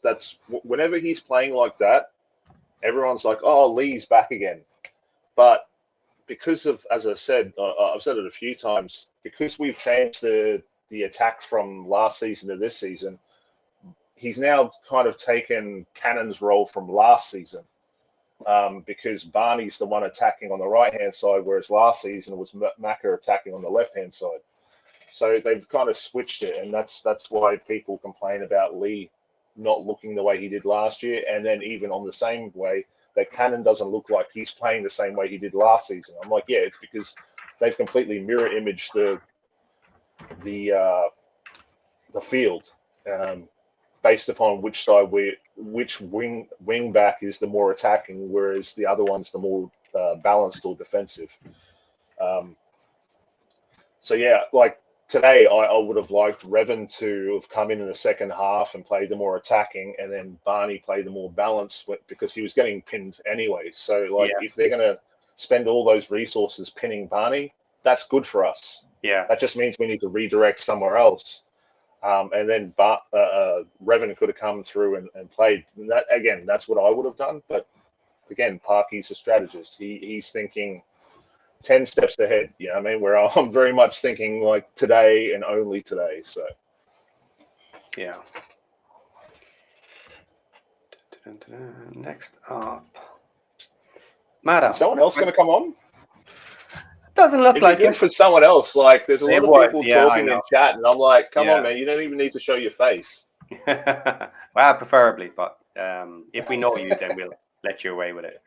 Speaker 3: whenever he's playing like that, everyone's like, "Oh, Lee's back again." But because of, as I said, I've said it a few times, because we've changed the the attack from last season to this season, he's now kind of taken Cannon's role from last season, because Barney's the one attacking on the right-hand side, whereas last season was Macca attacking on the left-hand side. So they've kind of switched it, and that's why people complain about Lee not looking the way he did last year, and then even on the same way that Cannon doesn't look like he's playing the same way he did last season. I'm like, yeah, it's because they've completely mirror imaged the field, based upon which side which wing back is the more attacking, whereas the other one's the more balanced or defensive. So yeah, like today, I would have liked Revan to have come in the second half and played the more attacking, and then Barney played the more balanced, because he was getting pinned anyway. So like, if they're going to spend all those resources pinning Barney, that's good for us.
Speaker 1: Yeah,
Speaker 3: that just means we need to redirect somewhere else. And then Revan could have come through and played. And that, again, that's what I would have done. But again, Parky's a strategist. He's thinking 10 steps ahead. You know what I mean? Where I'm very much thinking like today and only today. So,
Speaker 1: yeah. Next up, Mada.
Speaker 3: Is someone else going to come on?
Speaker 1: Doesn't look like it.
Speaker 3: For someone else. Like, there's a lot of people talking in chat, and I'm like, come on, man, you don't even need to show your face.
Speaker 1: Well, preferably, but if we know you, then we'll let you away with it.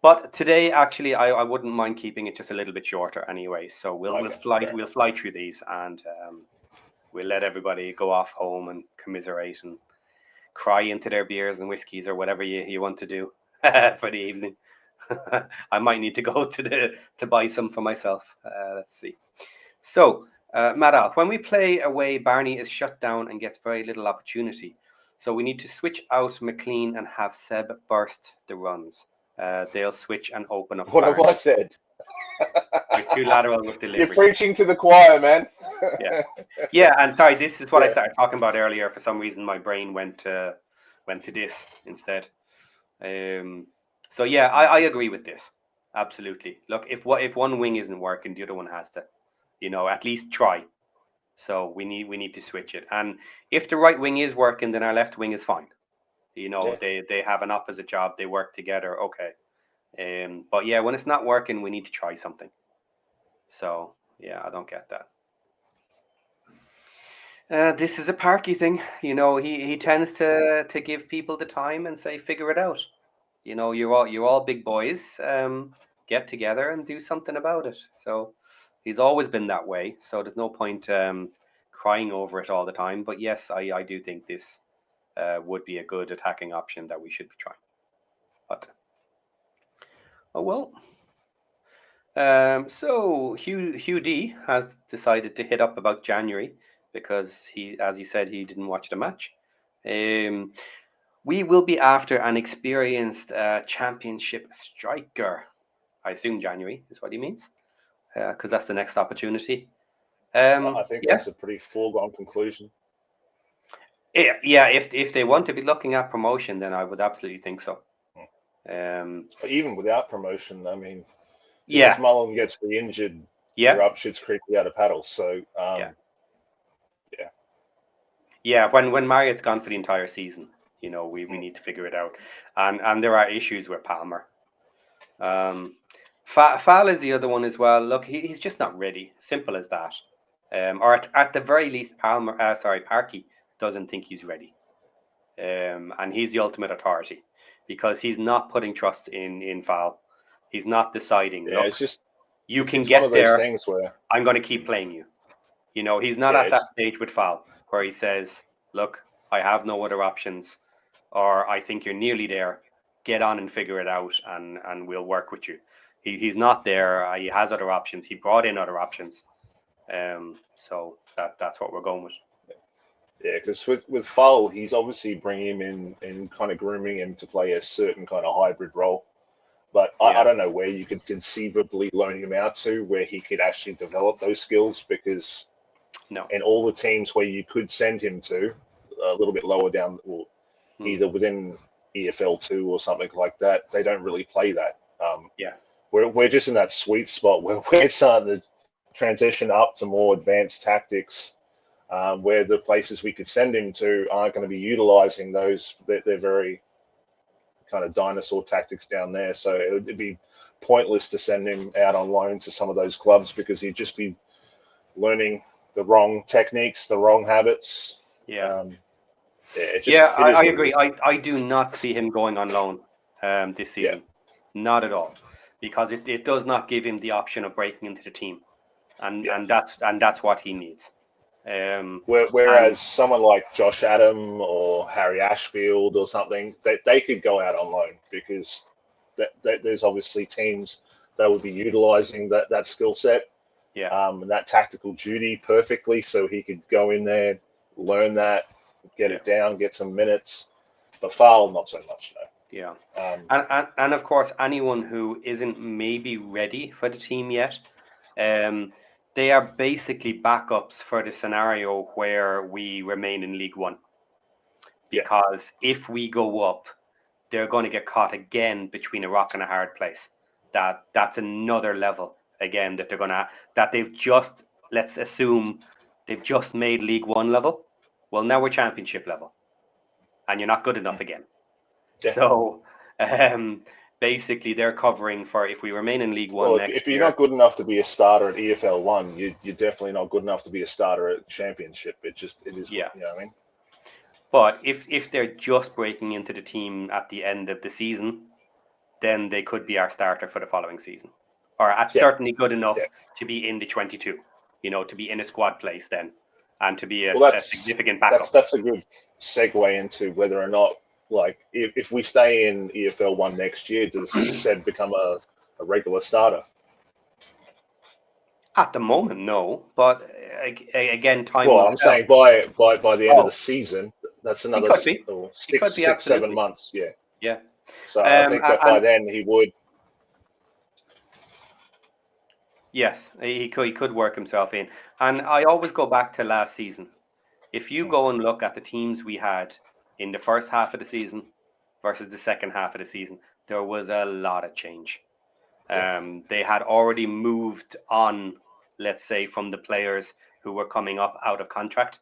Speaker 1: But today, actually, I wouldn't mind keeping it just a little bit shorter anyway. So we'll fly through these, and we'll let everybody go off home and commiserate and cry into their beers and whiskies or whatever you want to do for the evening. I might need to go to buy some for myself. Let's see. So, Mada, when we play away, Barney is shut down and gets very little opportunity. So we need to switch out McLean and have Seb burst the runs. They'll switch and open up.
Speaker 3: What have I said?
Speaker 1: You're too lateral with delivery.
Speaker 3: You're preaching to the choir, man.
Speaker 1: Yeah, and sorry, this is what I started talking about earlier. For some reason, my brain went to this instead. So yeah, I agree with this. Absolutely. Look, if one wing isn't working, the other one has to, at least try. So we need to switch it. And if the right wing is working, then our left wing is fine. They have an opposite job. They work together. Okay. But yeah, when it's not working, we need to try something. So yeah, I don't get that. This is a Parky thing. He tends to give people the time and say, figure it out. You're all big boys. Get together and do something about it. So he's always been that way. So there's no point crying over it all the time. But yes, I do think this would be a good attacking option that we should be trying. But oh well. So Hugh D has decided to hit up about January because as he said, he didn't watch the match. We will be after an experienced championship striker. I assume January is what he means, because that's the next opportunity.
Speaker 3: I think that's a pretty foregone conclusion.
Speaker 1: Yeah, if they want to be looking at promotion, then I would absolutely think so.
Speaker 3: But even without promotion, I mean, if Mullen gets re-injured, you're up shit's creek without a paddle. So
Speaker 1: when Marriott's gone for the entire season, we need to figure it out. And there are issues with Palmer. Fall is the other one as well. Look, he's just not ready. Simple as that. Or at the very least, Parky doesn't think he's ready. And he's the ultimate authority because he's not putting trust in Fall. He's not deciding.
Speaker 3: Yeah, it's just
Speaker 1: you can get one of those there.
Speaker 3: Things where
Speaker 1: I'm going to keep playing you. He's not at that stage with Fall where he says, "Look, I have no other options," or "I think you're nearly there. Get on and figure it out, and we'll work with you." He's not there. He has other options. He brought in other options. So that's what we're going with.
Speaker 3: Yeah, because with Fall, he's obviously bringing him in and kind of grooming him to play a certain kind of hybrid role. But I don't know where you could conceivably loan him out to where he could actually develop those skills, because in all the teams where you could send him to a little bit lower down, or either within EFL 2 or something like that, they don't really play that. We're just in that sweet spot where we're starting to transition up to more advanced tactics, where the places we could send him to aren't going to be utilizing those. They're very kind of dinosaur tactics down there. So it'd be pointless to send him out on loan to some of those clubs because he'd just be learning the wrong techniques, the wrong habits.
Speaker 1: Yeah.
Speaker 3: I
Speaker 1: agree. I do not see him going on loan this season. Yeah. Not at all. Because it does not give him the option of breaking into the team. And that's what he needs.
Speaker 3: Whereas someone like Josh Adam or Harry Ashfield or something, they could go out on loan because there's obviously teams that would be utilizing that skill set, and that tactical duty perfectly, so he could go in there, learn that, get it down, get some minutes. But Fowle, not so much, no.
Speaker 1: Yeah, and of course, anyone who isn't maybe ready for the team yet, they are basically backups for the scenario where we remain in League One. Because if we go up, they're going to get caught again between a rock and a hard place. That's another level again that they've just, let's assume they've just made League One level. Well, now we're Championship level, and you're not good enough again. Yeah. So basically, they're covering for if we remain in League One next year.
Speaker 3: If you're not good enough to be a starter at EFL 1, you're definitely not good enough to be a starter at Championship. It is. Yeah. You know what I mean?
Speaker 1: But if they're just breaking into the team at the end of the season, then they could be our starter for the following season, or certainly good enough to be in the 22. To be in a squad place then, and to be a significant backup.
Speaker 3: That's a good segue into whether or not. Like, if we stay in EFL 1 next year, does Seb become a regular starter?
Speaker 1: At the moment, no. But again, time.
Speaker 3: Well, I'm saying by the end of the season, that's another 6, 7 months. Yeah.
Speaker 1: Yeah.
Speaker 3: So I think that by then he would.
Speaker 1: Yes, he could work himself in. And I always go back to last season. If you go and look at the teams we had in the first half of the season versus the second half of the season, there was a lot of change. They had already moved on, let's say, from the players who were coming up out of contract,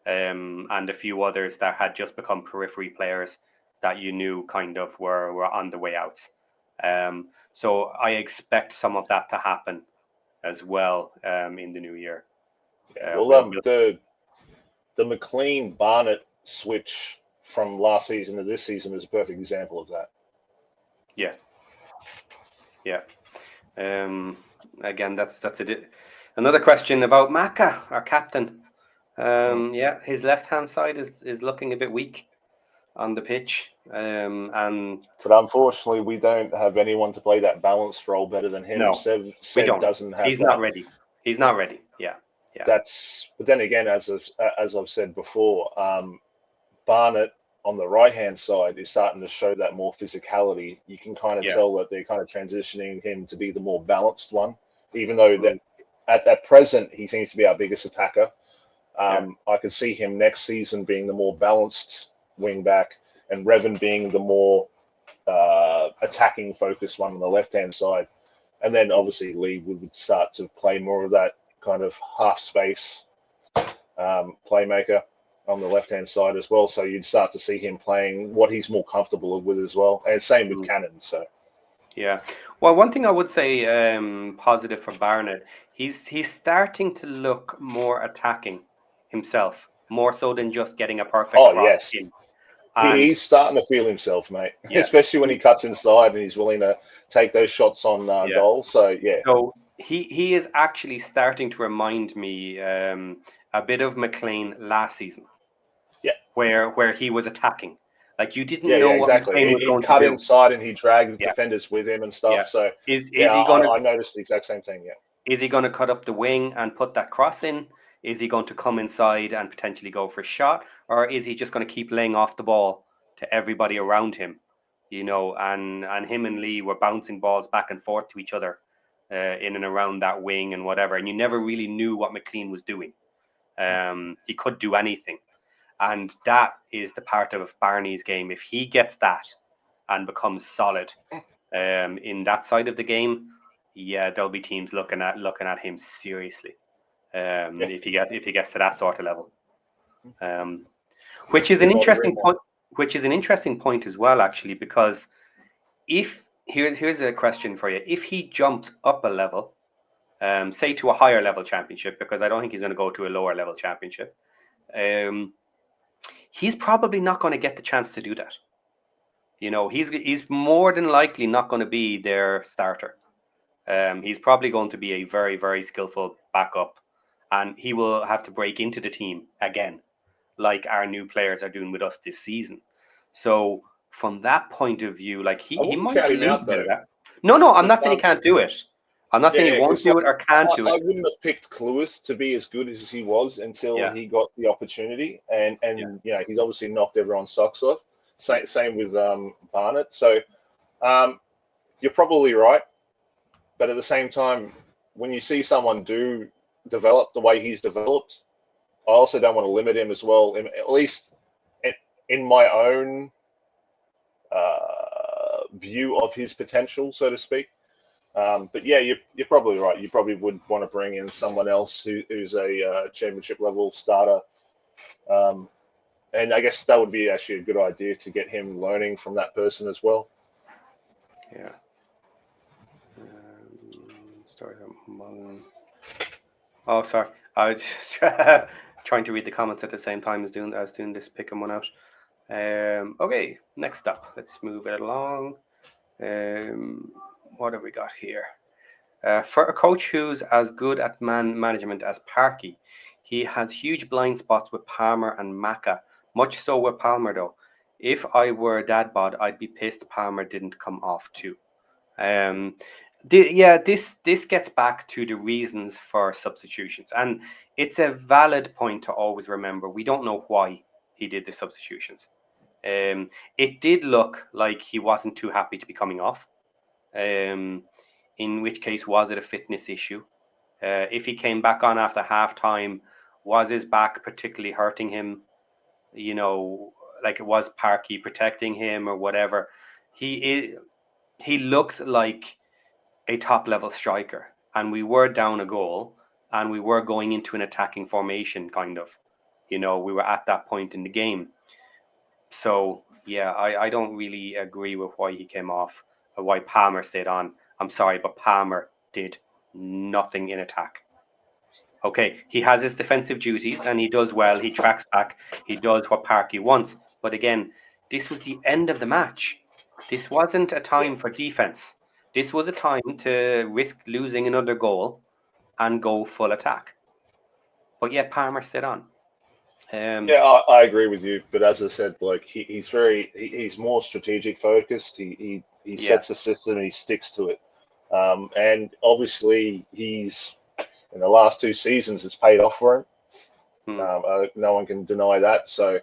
Speaker 1: and a few others that had just become periphery players that you knew kind of were on the way out. So I expect some of that to happen as well in the new year.
Speaker 3: The McLean Barnett switch from last season to this season is a perfect example of that.
Speaker 1: Yeah. Again, that's it. Another question about Maka, our captain. His left-hand side is looking a bit weak on the pitch.
Speaker 3: But unfortunately, we don't have anyone to play that balanced role better than him.
Speaker 1: No,
Speaker 3: Seb doesn't have.
Speaker 1: He's not ready. He's not ready. Yeah.
Speaker 3: But then again, as I've said before, Barnett on the right-hand side is starting to show that more physicality. You can kind of tell that they're kind of transitioning him to be the more balanced one, even though that at present he seems to be our biggest attacker. I could see him next season being the more balanced wing back, and Revan being the more attacking focused one on the left-hand side. And then obviously Lee would start to play more of that kind of half space playmaker on the left-hand side as well. So you'd start to see him playing what he's more comfortable with as well. And same with Cannon. So
Speaker 1: well, one thing I would say positive for Barnett, he's starting to look more attacking himself, more so than just getting a perfect cross in.
Speaker 3: He's starting to feel himself, mate. Especially when he cuts inside and he's willing to take those shots on goal. So
Speaker 1: so he is actually starting to remind me a bit of McLean last season. Where he was attacking. Like, you didn't know what McLean was going to do.
Speaker 3: He cut inside and he dragged defenders with him and stuff. So
Speaker 1: is he going to?
Speaker 3: I noticed the exact same thing.
Speaker 1: Is he going to cut up the wing and put that cross in? Is he going to come inside and potentially go for a shot, or is he just going to keep laying off the ball to everybody around him? And him and Lee were bouncing balls back and forth to each other in and around that wing and whatever, and you never really knew what McLean was doing. He could do anything. And that is the part of Barney's game. If he gets that and becomes solid in that side of the game, yeah, there'll be teams looking at him seriously. If he gets to that sort of level, which is an interesting point. Which is an interesting point as well, actually, because if here's a question for you: if he jumps up a level, say to a higher level championship, because I don't think he's going to go to a lower level championship, he's probably not going to get the chance to do that. You know, he's more than likely not going to be their starter. He's probably going to be a very, very skillful backup, and he will have to break into the team again, like our new players are doing with us this season. So from that point of view, like he might lose a bit of that. No, I'm not saying he can't do it. I'm not saying he won't do it or can't do it.
Speaker 3: I wouldn't have picked Cluis to be as good as he was until he got the opportunity, and you know, he's obviously knocked everyone's socks off. Same with Barnett. So you're probably right, but at the same time, when you see someone develop the way he's developed, I also don't want to limit him as well. At least in my own view of his potential, so to speak. But yeah, you're probably right. You probably would want to bring in someone else who's a championship level starter. And I guess that would be actually a good idea to get him learning from that person as well.
Speaker 1: Yeah. Oh, sorry. I was just trying to read the comments at the same time as doing this, picking one out. Okay, next up. Let's move it along. What have we got here? For a coach who's as good at management as Parky, he has huge blind spots with Palmer and Macca. Much so with Palmer, though. If I were a dad bod, I'd be pissed Palmer didn't come off too. This gets back to the reasons for substitutions, and it's a valid point to always remember. We don't know why he did the substitutions. It did look like he wasn't too happy to be coming off. In which case, was it a fitness issue? If he came back on after halftime, was his back particularly hurting him? You know, like it was Parky protecting him or whatever. He looks like a top level striker, and we were down a goal, and we were going into an attacking formation, kind of. You know, we were at that point in the game. So yeah, I don't really agree with why he came off or why Palmer stayed on. I'm sorry, but Palmer did nothing in attack. Okay, he has his defensive duties and he does well. He tracks back. He does what Parky wants. But again, this was the end of the match. This wasn't a time for defense. This was a time to risk losing another goal and go full attack. But yet Palmer stayed on.
Speaker 3: I agree with you. But as I said, like he's more strategic focused. He sets a system and he sticks to it. And obviously he's in the last 2 seasons it's paid off for him. No one can deny that. So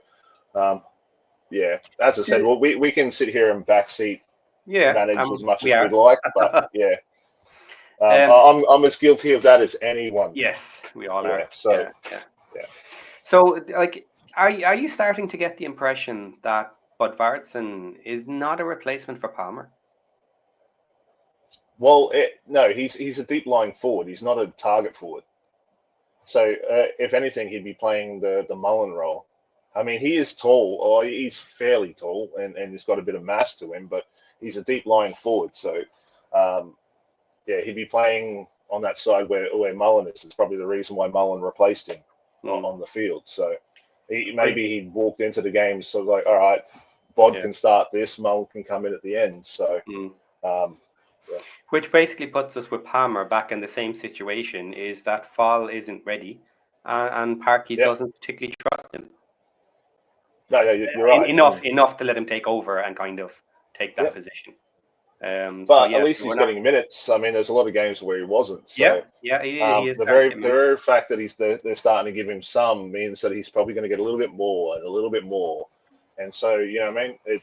Speaker 3: as I said, well, we can sit here and backseat manage as much as we'd like, but I'm as guilty of that as anyone.
Speaker 1: Yes, we all are.
Speaker 3: So
Speaker 1: So, like, are you starting to get the impression that Budvarsson is not a replacement for Palmer?
Speaker 3: Well, no, he's a deep lying forward. He's not a target forward. So, if anything, he'd be playing the Mullen role. I mean, he is tall, or he's fairly tall, and he's got a bit of mass to him, but he's a deep lying forward. So, he'd be playing on that side where Mullen is. It's probably the reason why Mullen replaced him on the field. So, maybe he walked into the game, so like, all right, Bod can start this, Mullen can come in at the end. So,
Speaker 1: which basically puts us with Palmer back in the same situation, is that Fall isn't ready and Parky doesn't particularly trust him.
Speaker 3: No, you're right.
Speaker 1: Enough to let him take over and kind of take that position.
Speaker 3: But at least he's getting minutes. I mean, there's a lot of games where he wasn't. So,
Speaker 1: he is.
Speaker 3: The very fact that they're starting to give him some means that he's probably going to get a little bit more and a little bit more. And so, you know what I mean?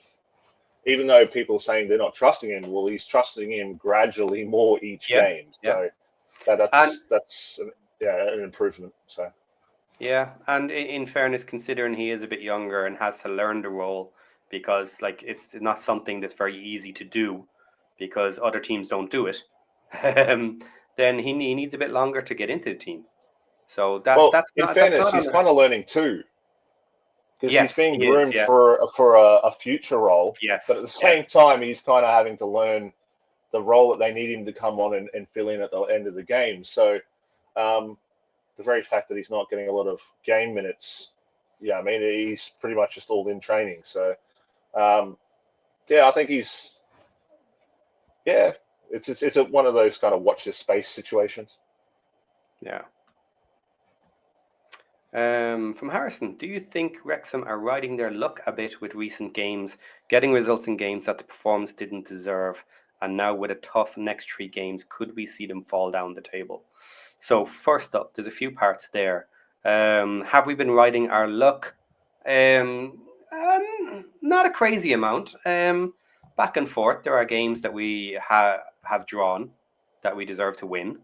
Speaker 3: Even though people are saying they're not trusting him, well, he's trusting him gradually more each game. So that's an improvement. So.
Speaker 1: Yeah, and in fairness, considering he is a bit younger and has to learn the role, because like it's not something that's very easy to do, because other teams don't do it. then he needs a bit longer to get into the team. So that's
Speaker 3: in
Speaker 1: not
Speaker 3: fairness, he's kind of learning too, because he's being groomed for a future role.
Speaker 1: Yes,
Speaker 3: but at the same time, he's kind of having to learn the role that they need him to come on and fill in at the end of the game. So the very fact that he's not getting a lot of game minutes, I mean, he's pretty much just all in training. So I think he's it's one of those kind of watch this space situations.
Speaker 1: Yeah. From Harrison, do you think Wrexham are riding their luck a bit with recent games, getting results in games that the performance didn't deserve, and now with a tough next 3 games, could we see them fall down the table? So first up, there's a few parts there. Have we been riding our luck? Not a crazy amount. Back and forth, there are games that we have drawn that we deserve to win.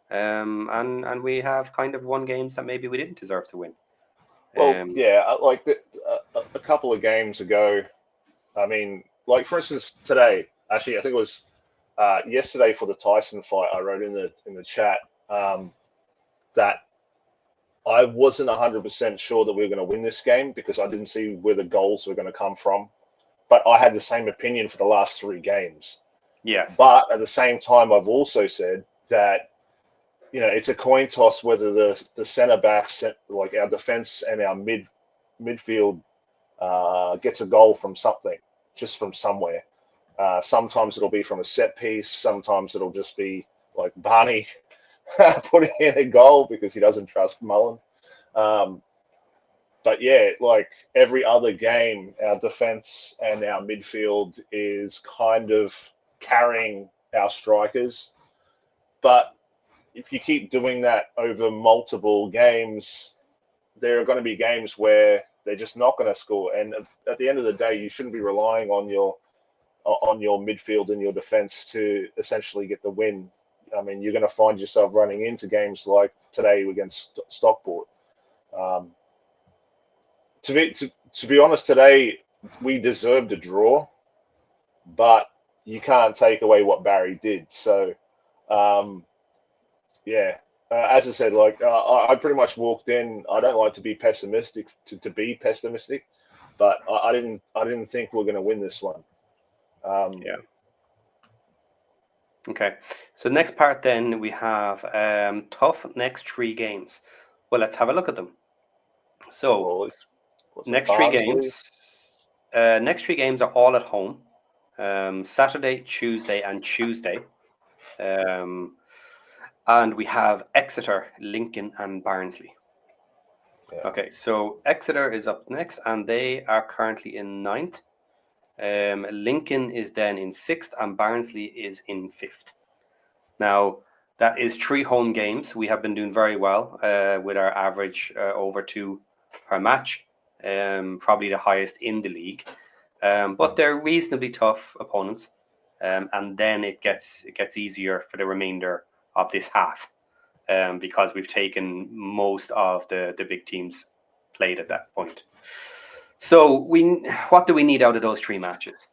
Speaker 1: And we have kind of won games that maybe we didn't deserve to win.
Speaker 3: Well, like a couple of games ago, I mean, like for instance, today, actually, I think it was yesterday for the Tyson fight, I wrote in the chat that I wasn't 100% sure that we were going to win this game because I didn't see where the goals were going to come from. But I had the same opinion for the last 3 games.
Speaker 1: Yes.
Speaker 3: But at the same time, I've also said that it's a coin toss whether the centre backs, like our defence and our midfield, gets a goal from something, just from somewhere. Sometimes it'll be from a set piece. Sometimes it'll just be like Barney putting in a goal because he doesn't trust Mullen. But like every other game, our defence and our midfield is kind of carrying our strikers. But if you keep doing that over multiple games, there are going to be games where they're just not going to score. And at the end of the day, you shouldn't be relying on your midfield and your defense to essentially get the win. I mean, you're going to find yourself running into games like today against Stockport. To be honest, today we deserved a draw, but you can't take away what Barry did. So, as I said, like I pretty much walked in. I don't like to be pessimistic to be pessimistic, but I didn't think we we're going to win this one.
Speaker 1: Okay. So next part, then we have tough next 3 games. Well, let's have a look at them. So next 3 games. Next 3 games are all at home. Saturday, Tuesday, and Tuesday. And we have Exeter, Lincoln, and Barnsley. Yeah. Okay, so Exeter is up next, and they are currently in 9th. Lincoln is then in 6th, and Barnsley is in 5th. Now, that is 3 home games. We have been doing very well with our average over 2 per match, probably the highest in the league. But they're reasonably tough opponents, and then it gets easier for the remainder of this half, because we've taken most of the big teams played at that point. So what do we need out of those 3 matches?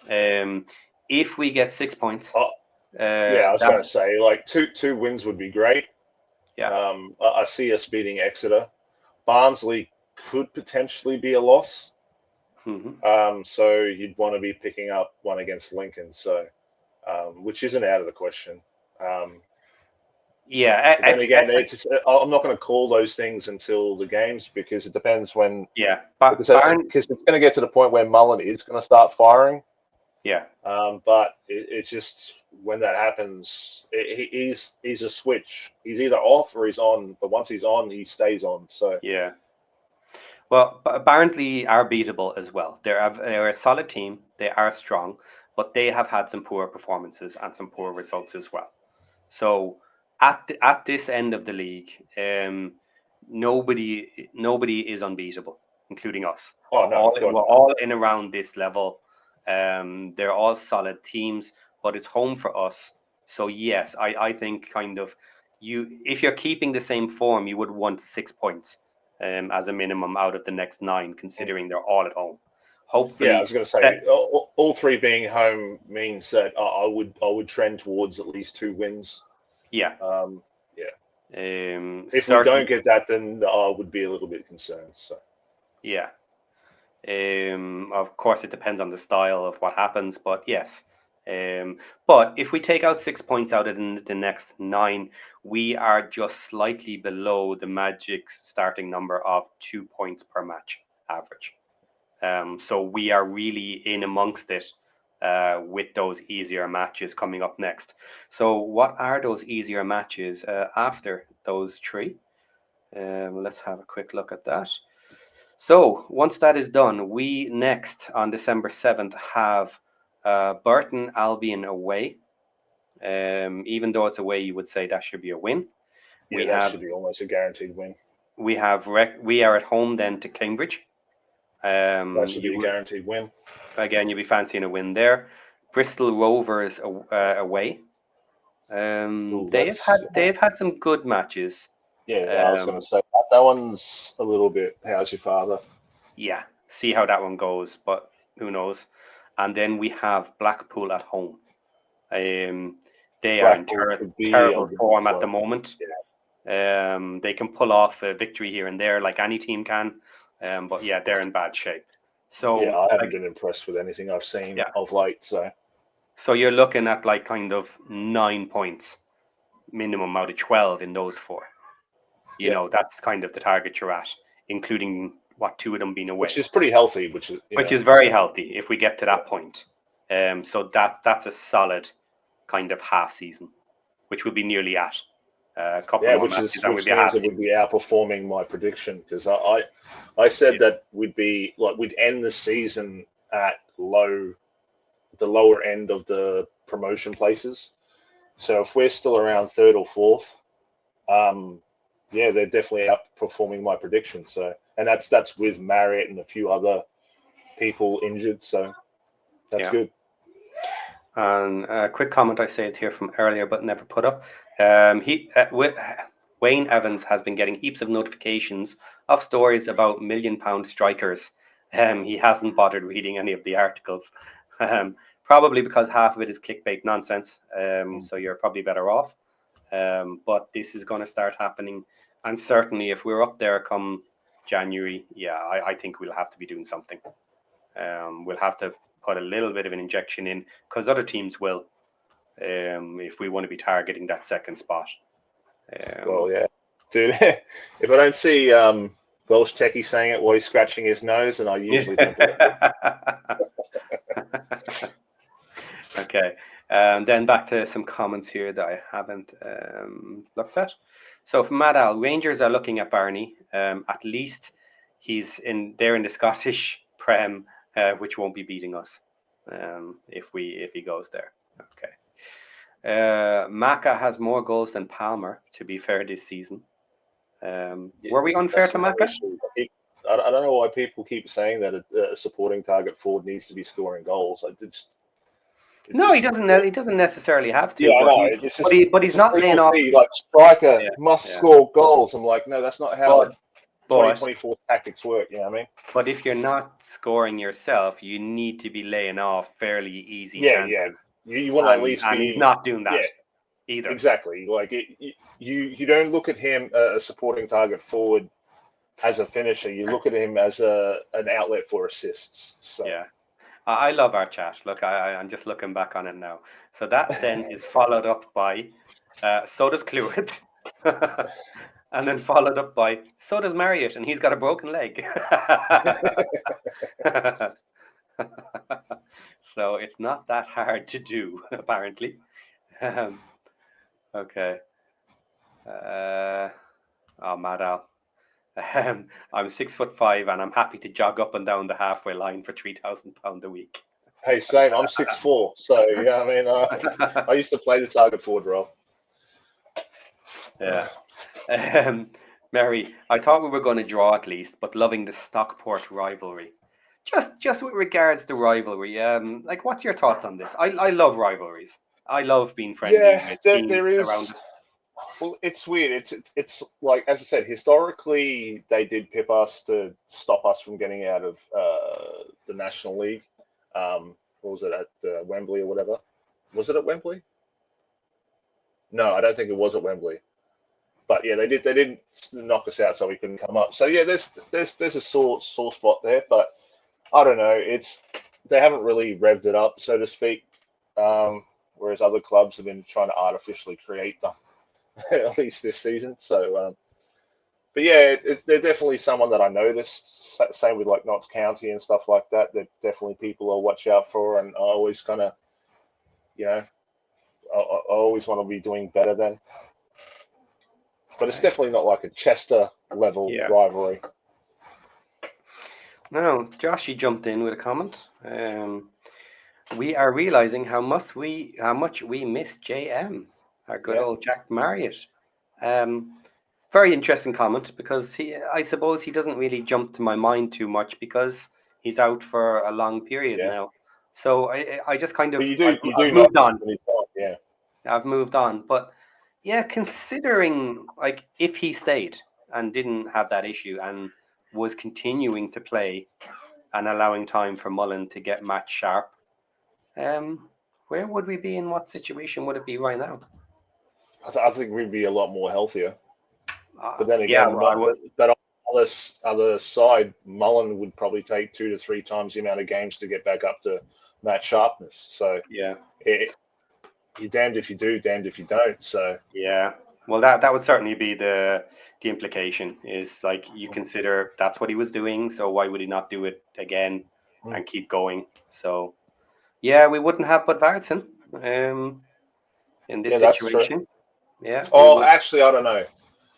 Speaker 1: If we get 6 points,
Speaker 3: I was going to say like two wins would be great.
Speaker 1: Yeah,
Speaker 3: I see us beating Exeter. Barnsley could potentially be a loss.
Speaker 1: Mm-hmm.
Speaker 3: So you'd want to be picking up one against Lincoln, so which isn't out of the question. Then again, I'm not going to call those things until the games because it depends when.
Speaker 1: Yeah,
Speaker 3: because it's going to get to the point where Mullen is going to start firing.
Speaker 1: Yeah.
Speaker 3: But it's just when that happens, he's a switch. He's either off or he's on. But once he's on, he stays on. So
Speaker 1: yeah. Well, Barnsley are beatable as well. They're a solid team. They are strong, but they have had some poor performances and some poor results as well. So at this end of the league, nobody is unbeatable, including us.
Speaker 3: Oh no,
Speaker 1: we're all in around this level. They're all solid teams, but it's home for us. So yes, I think kind of if you're keeping the same form, you would want 6 points as a minimum out of the next 9, considering they're all at home. hopefully.
Speaker 3: Yeah, I was going to say all three being home means that I would trend towards at least 2 wins.
Speaker 1: Yeah.
Speaker 3: If we don't get that, then I would be a little bit concerned. So.
Speaker 1: Yeah. Of course, it depends on the style of what happens, but yes. But if we take out 6 points out of the next 9, we are just slightly below the Magic's starting number of 2 points per match average. So we are really in amongst it with those easier matches coming up next. So what are those easier matches after those 3? Let's have a quick look at that. So once that is done, we next on December 7th have Burton Albion away. Even though it's away, you would say that should be a win.
Speaker 3: Yeah, that should be almost a guaranteed win.
Speaker 1: We have we are at home then to Cambridge.
Speaker 3: That should be a guaranteed win.
Speaker 1: Again, you'll be fancying a win there. Bristol Rovers away. They've had some good matches.
Speaker 3: Yeah, I was going to say that one's a little bit. How's your father?
Speaker 1: Yeah, see how that one goes, but who knows? And then we have Blackpool at home. They are in terrible form at the moment. Yeah. They can pull off a victory here and there, like any team can. But yeah, they're in bad shape. So
Speaker 3: yeah, I haven't been impressed with anything I've seen of late. So
Speaker 1: you're looking at like kind of 9 points minimum out of 12 in those 4. You know, that's kind of the target you're at, including 2 of them being away,
Speaker 3: which is pretty healthy. Which is
Speaker 1: very healthy if we get to that point. So that's a solid kind of half season, which will be nearly at a couple more matches, and
Speaker 3: which means it would be outperforming my prediction, because I said that we'd end the season at the lower end of the promotion places. So if we're still around 3rd or 4th, yeah, they're definitely outperforming my prediction. So, and that's with Marriott and a few other people injured. So that's good.
Speaker 1: And a quick comment I saved here from earlier, but never put up. Wayne Evans has been getting heaps of notifications of stories about £1 million strikers. He hasn't bothered reading any of the articles, probably because half of it is clickbait nonsense. So you're probably better off. But this is going to start happening. And certainly if we're up there come January, I think we'll have to be doing something. We'll have to put a little bit of an injection in, because other teams will, if we want to be targeting that second spot.
Speaker 3: Well, yeah. Dude, if I don't see Welsh Techie saying it while he's scratching his nose, then I usually don't do it.
Speaker 1: Okay. Then back to some comments here that I haven't looked at. So from Mad Al, Rangers are looking at Barney. At least they're in the Scottish Prem, which won't be beating us if he goes there. Okay. Maka has more goals than Palmer, to be fair, this season. Were we unfair to Maka?
Speaker 3: I don't know why people keep saying that a supporting target forward needs to be scoring goals.
Speaker 1: He doesn't. He doesn't necessarily have to.
Speaker 3: Yeah,
Speaker 1: but he's not laying off.
Speaker 3: Like striker must score goals. I'm like, no, that's not how 2024 tactics work. You know what I mean?
Speaker 1: But if you're not scoring yourself, you need to be laying off fairly easy.
Speaker 3: Yeah. You want to at least.
Speaker 1: And he's not doing that either.
Speaker 3: Exactly. Like you don't look at him a supporting target forward as a finisher. You look at him as an outlet for assists. So.
Speaker 1: Yeah. I love our chat. Look, I'm just looking back on it now. So that then is followed up by, so does Clewitt. And then followed up by, so does Marriott, and he's got a broken leg. So it's not that hard to do, apparently. Okay. Mad Al. I'm 6'5" and I'm happy to jog up and down the halfway line for £3,000 a week.
Speaker 3: Hey, same. I'm 6'4", so yeah. I mean, I used to play the target forward role.
Speaker 1: Yeah. Mary, I thought we were going to draw at least, but loving the Stockport rivalry. Just with regards to rivalry, like, what's your thoughts on this? I love rivalries. I love being friendly with teams around us.
Speaker 3: Well, it's weird. It's like, as I said, historically they did pip us to stop us from getting out of the National League. What was it at Wembley or whatever? Was it at Wembley? No, I don't think it was at Wembley. But yeah, they didn't knock us out so we couldn't come up. So yeah, there's a sore spot there, but I don't know. They haven't really revved it up, so to speak. Whereas other clubs have been trying to artificially create them, at least this season. So, but yeah, they're definitely someone that I noticed. Same with like Notts County and stuff like that. They're definitely people I'll watch out for, and I always kind of, I always want to be doing better than. But it's definitely not like a Chester level rivalry.
Speaker 1: No, Joshy jumped in with a comment. We are realizing how much we miss JM, our good old Jack Marriott. Very interesting comment, because I suppose he doesn't really jump to my mind too much because he's out for a long period now. So I just kind of I've moved on.
Speaker 3: Yeah,
Speaker 1: I've moved on, but yeah, considering like if he stayed and didn't have that issue and was continuing to play and allowing time for Mullen to get match sharp, where would we be? In what situation would it be right now?
Speaker 3: I think we'd be a lot more healthier. But then again, but on the other side, Mullen would probably take 2 to 3 times the amount of games to get back up to match sharpness. So
Speaker 1: yeah,
Speaker 3: you're damned if you do, damned if you don't. So
Speaker 1: yeah, well, that would certainly be the implication, is like you consider that's what he was doing, so why would he not do it again and keep going? So yeah, we wouldn't have Budvarsson in this situation. Yeah.
Speaker 3: Oh, actually, I don't know.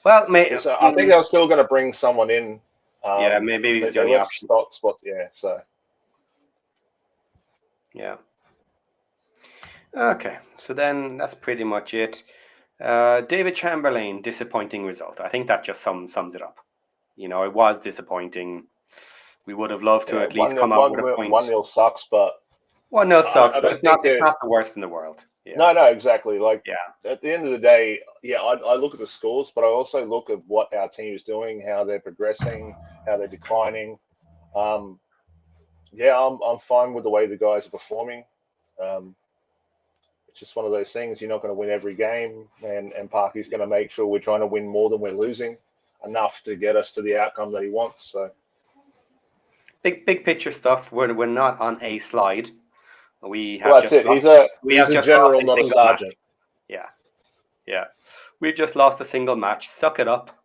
Speaker 1: Well,
Speaker 3: I think they were still going to bring someone in.
Speaker 1: Yeah, maybe it's the only option.
Speaker 3: Spot, yeah. So.
Speaker 1: Yeah. Okay, so then that's pretty much it. David Chamberlain, disappointing result. I think that just sums it up. It was disappointing. We would have loved to at least come out with a point.
Speaker 3: 1-0 sucks, but
Speaker 1: 1-0 sucks, but it's not the worst in the world. Yeah.
Speaker 3: No, exactly. Like, at the end of the day, I look at the scores, but I also look at what our team is doing, how they're progressing, how they're declining. I'm fine with the way the guys are performing. It's just one of those things. You're not going to win every game, and Parky's going to make sure we're trying to win more than we're losing, enough to get us to the outcome that he wants. So,
Speaker 1: big picture stuff. We're not on a slide. We have
Speaker 3: that's it. He's a general, not a sergeant.
Speaker 1: Match. Yeah. We've just lost a single match. Suck it up.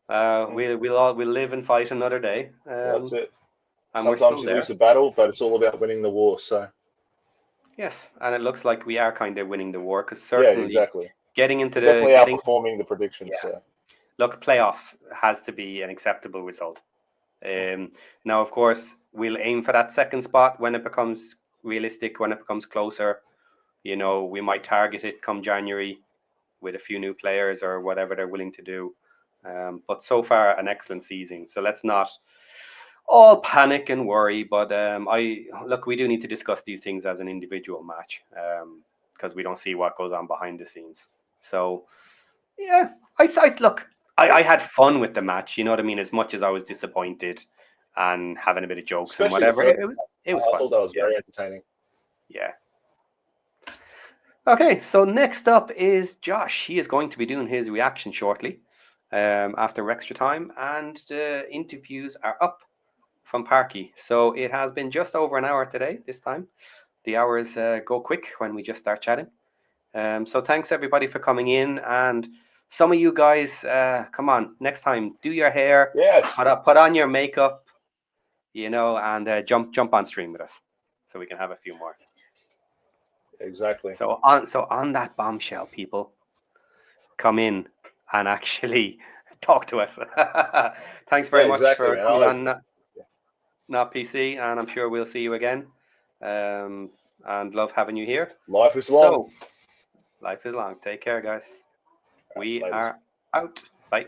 Speaker 1: We'll live and fight another day.
Speaker 3: That's it.
Speaker 1: And
Speaker 3: sometimes you lose the battle, but it's all about winning the war. So.
Speaker 1: Yes, and it looks like we are kind of winning the war, because certainly
Speaker 3: exactly.
Speaker 1: Getting into
Speaker 3: definitely outperforming the predictions. Yeah. So.
Speaker 1: Look, playoffs has to be an acceptable result. Now, of course, we'll aim for that second spot when it becomes realistic, when it becomes closer. We might target it come January with a few new players or whatever they're willing to do. But so far, an excellent season. So let's not all panic and worry. But we do need to discuss these things as an individual match, because we don't see what goes on behind the scenes. So yeah, I had fun with the match. You know what I mean? As much as I was disappointed and having a bit of jokes, especially, and whatever, it was fun.
Speaker 3: I thought that was very entertaining.
Speaker 1: Yeah. Okay, so next up is Josh. He is going to be doing his reaction shortly after WREXtra Time, and the interviews are up from Parky. So it has been just over an hour today, this time. The hours go quick when we just start chatting. So thanks everybody for coming in, and some of you guys, come on, next time, do your hair, put on your makeup, and jump on stream with us, so we can have a few more.
Speaker 3: Exactly.
Speaker 1: So on that bombshell, people, come in and actually talk to us. Thanks very much for coming on, Not PC, and I'm sure we'll see you again. And love having you here.
Speaker 3: Life is long.
Speaker 1: Life is long. Take care, guys. We are out. Bye.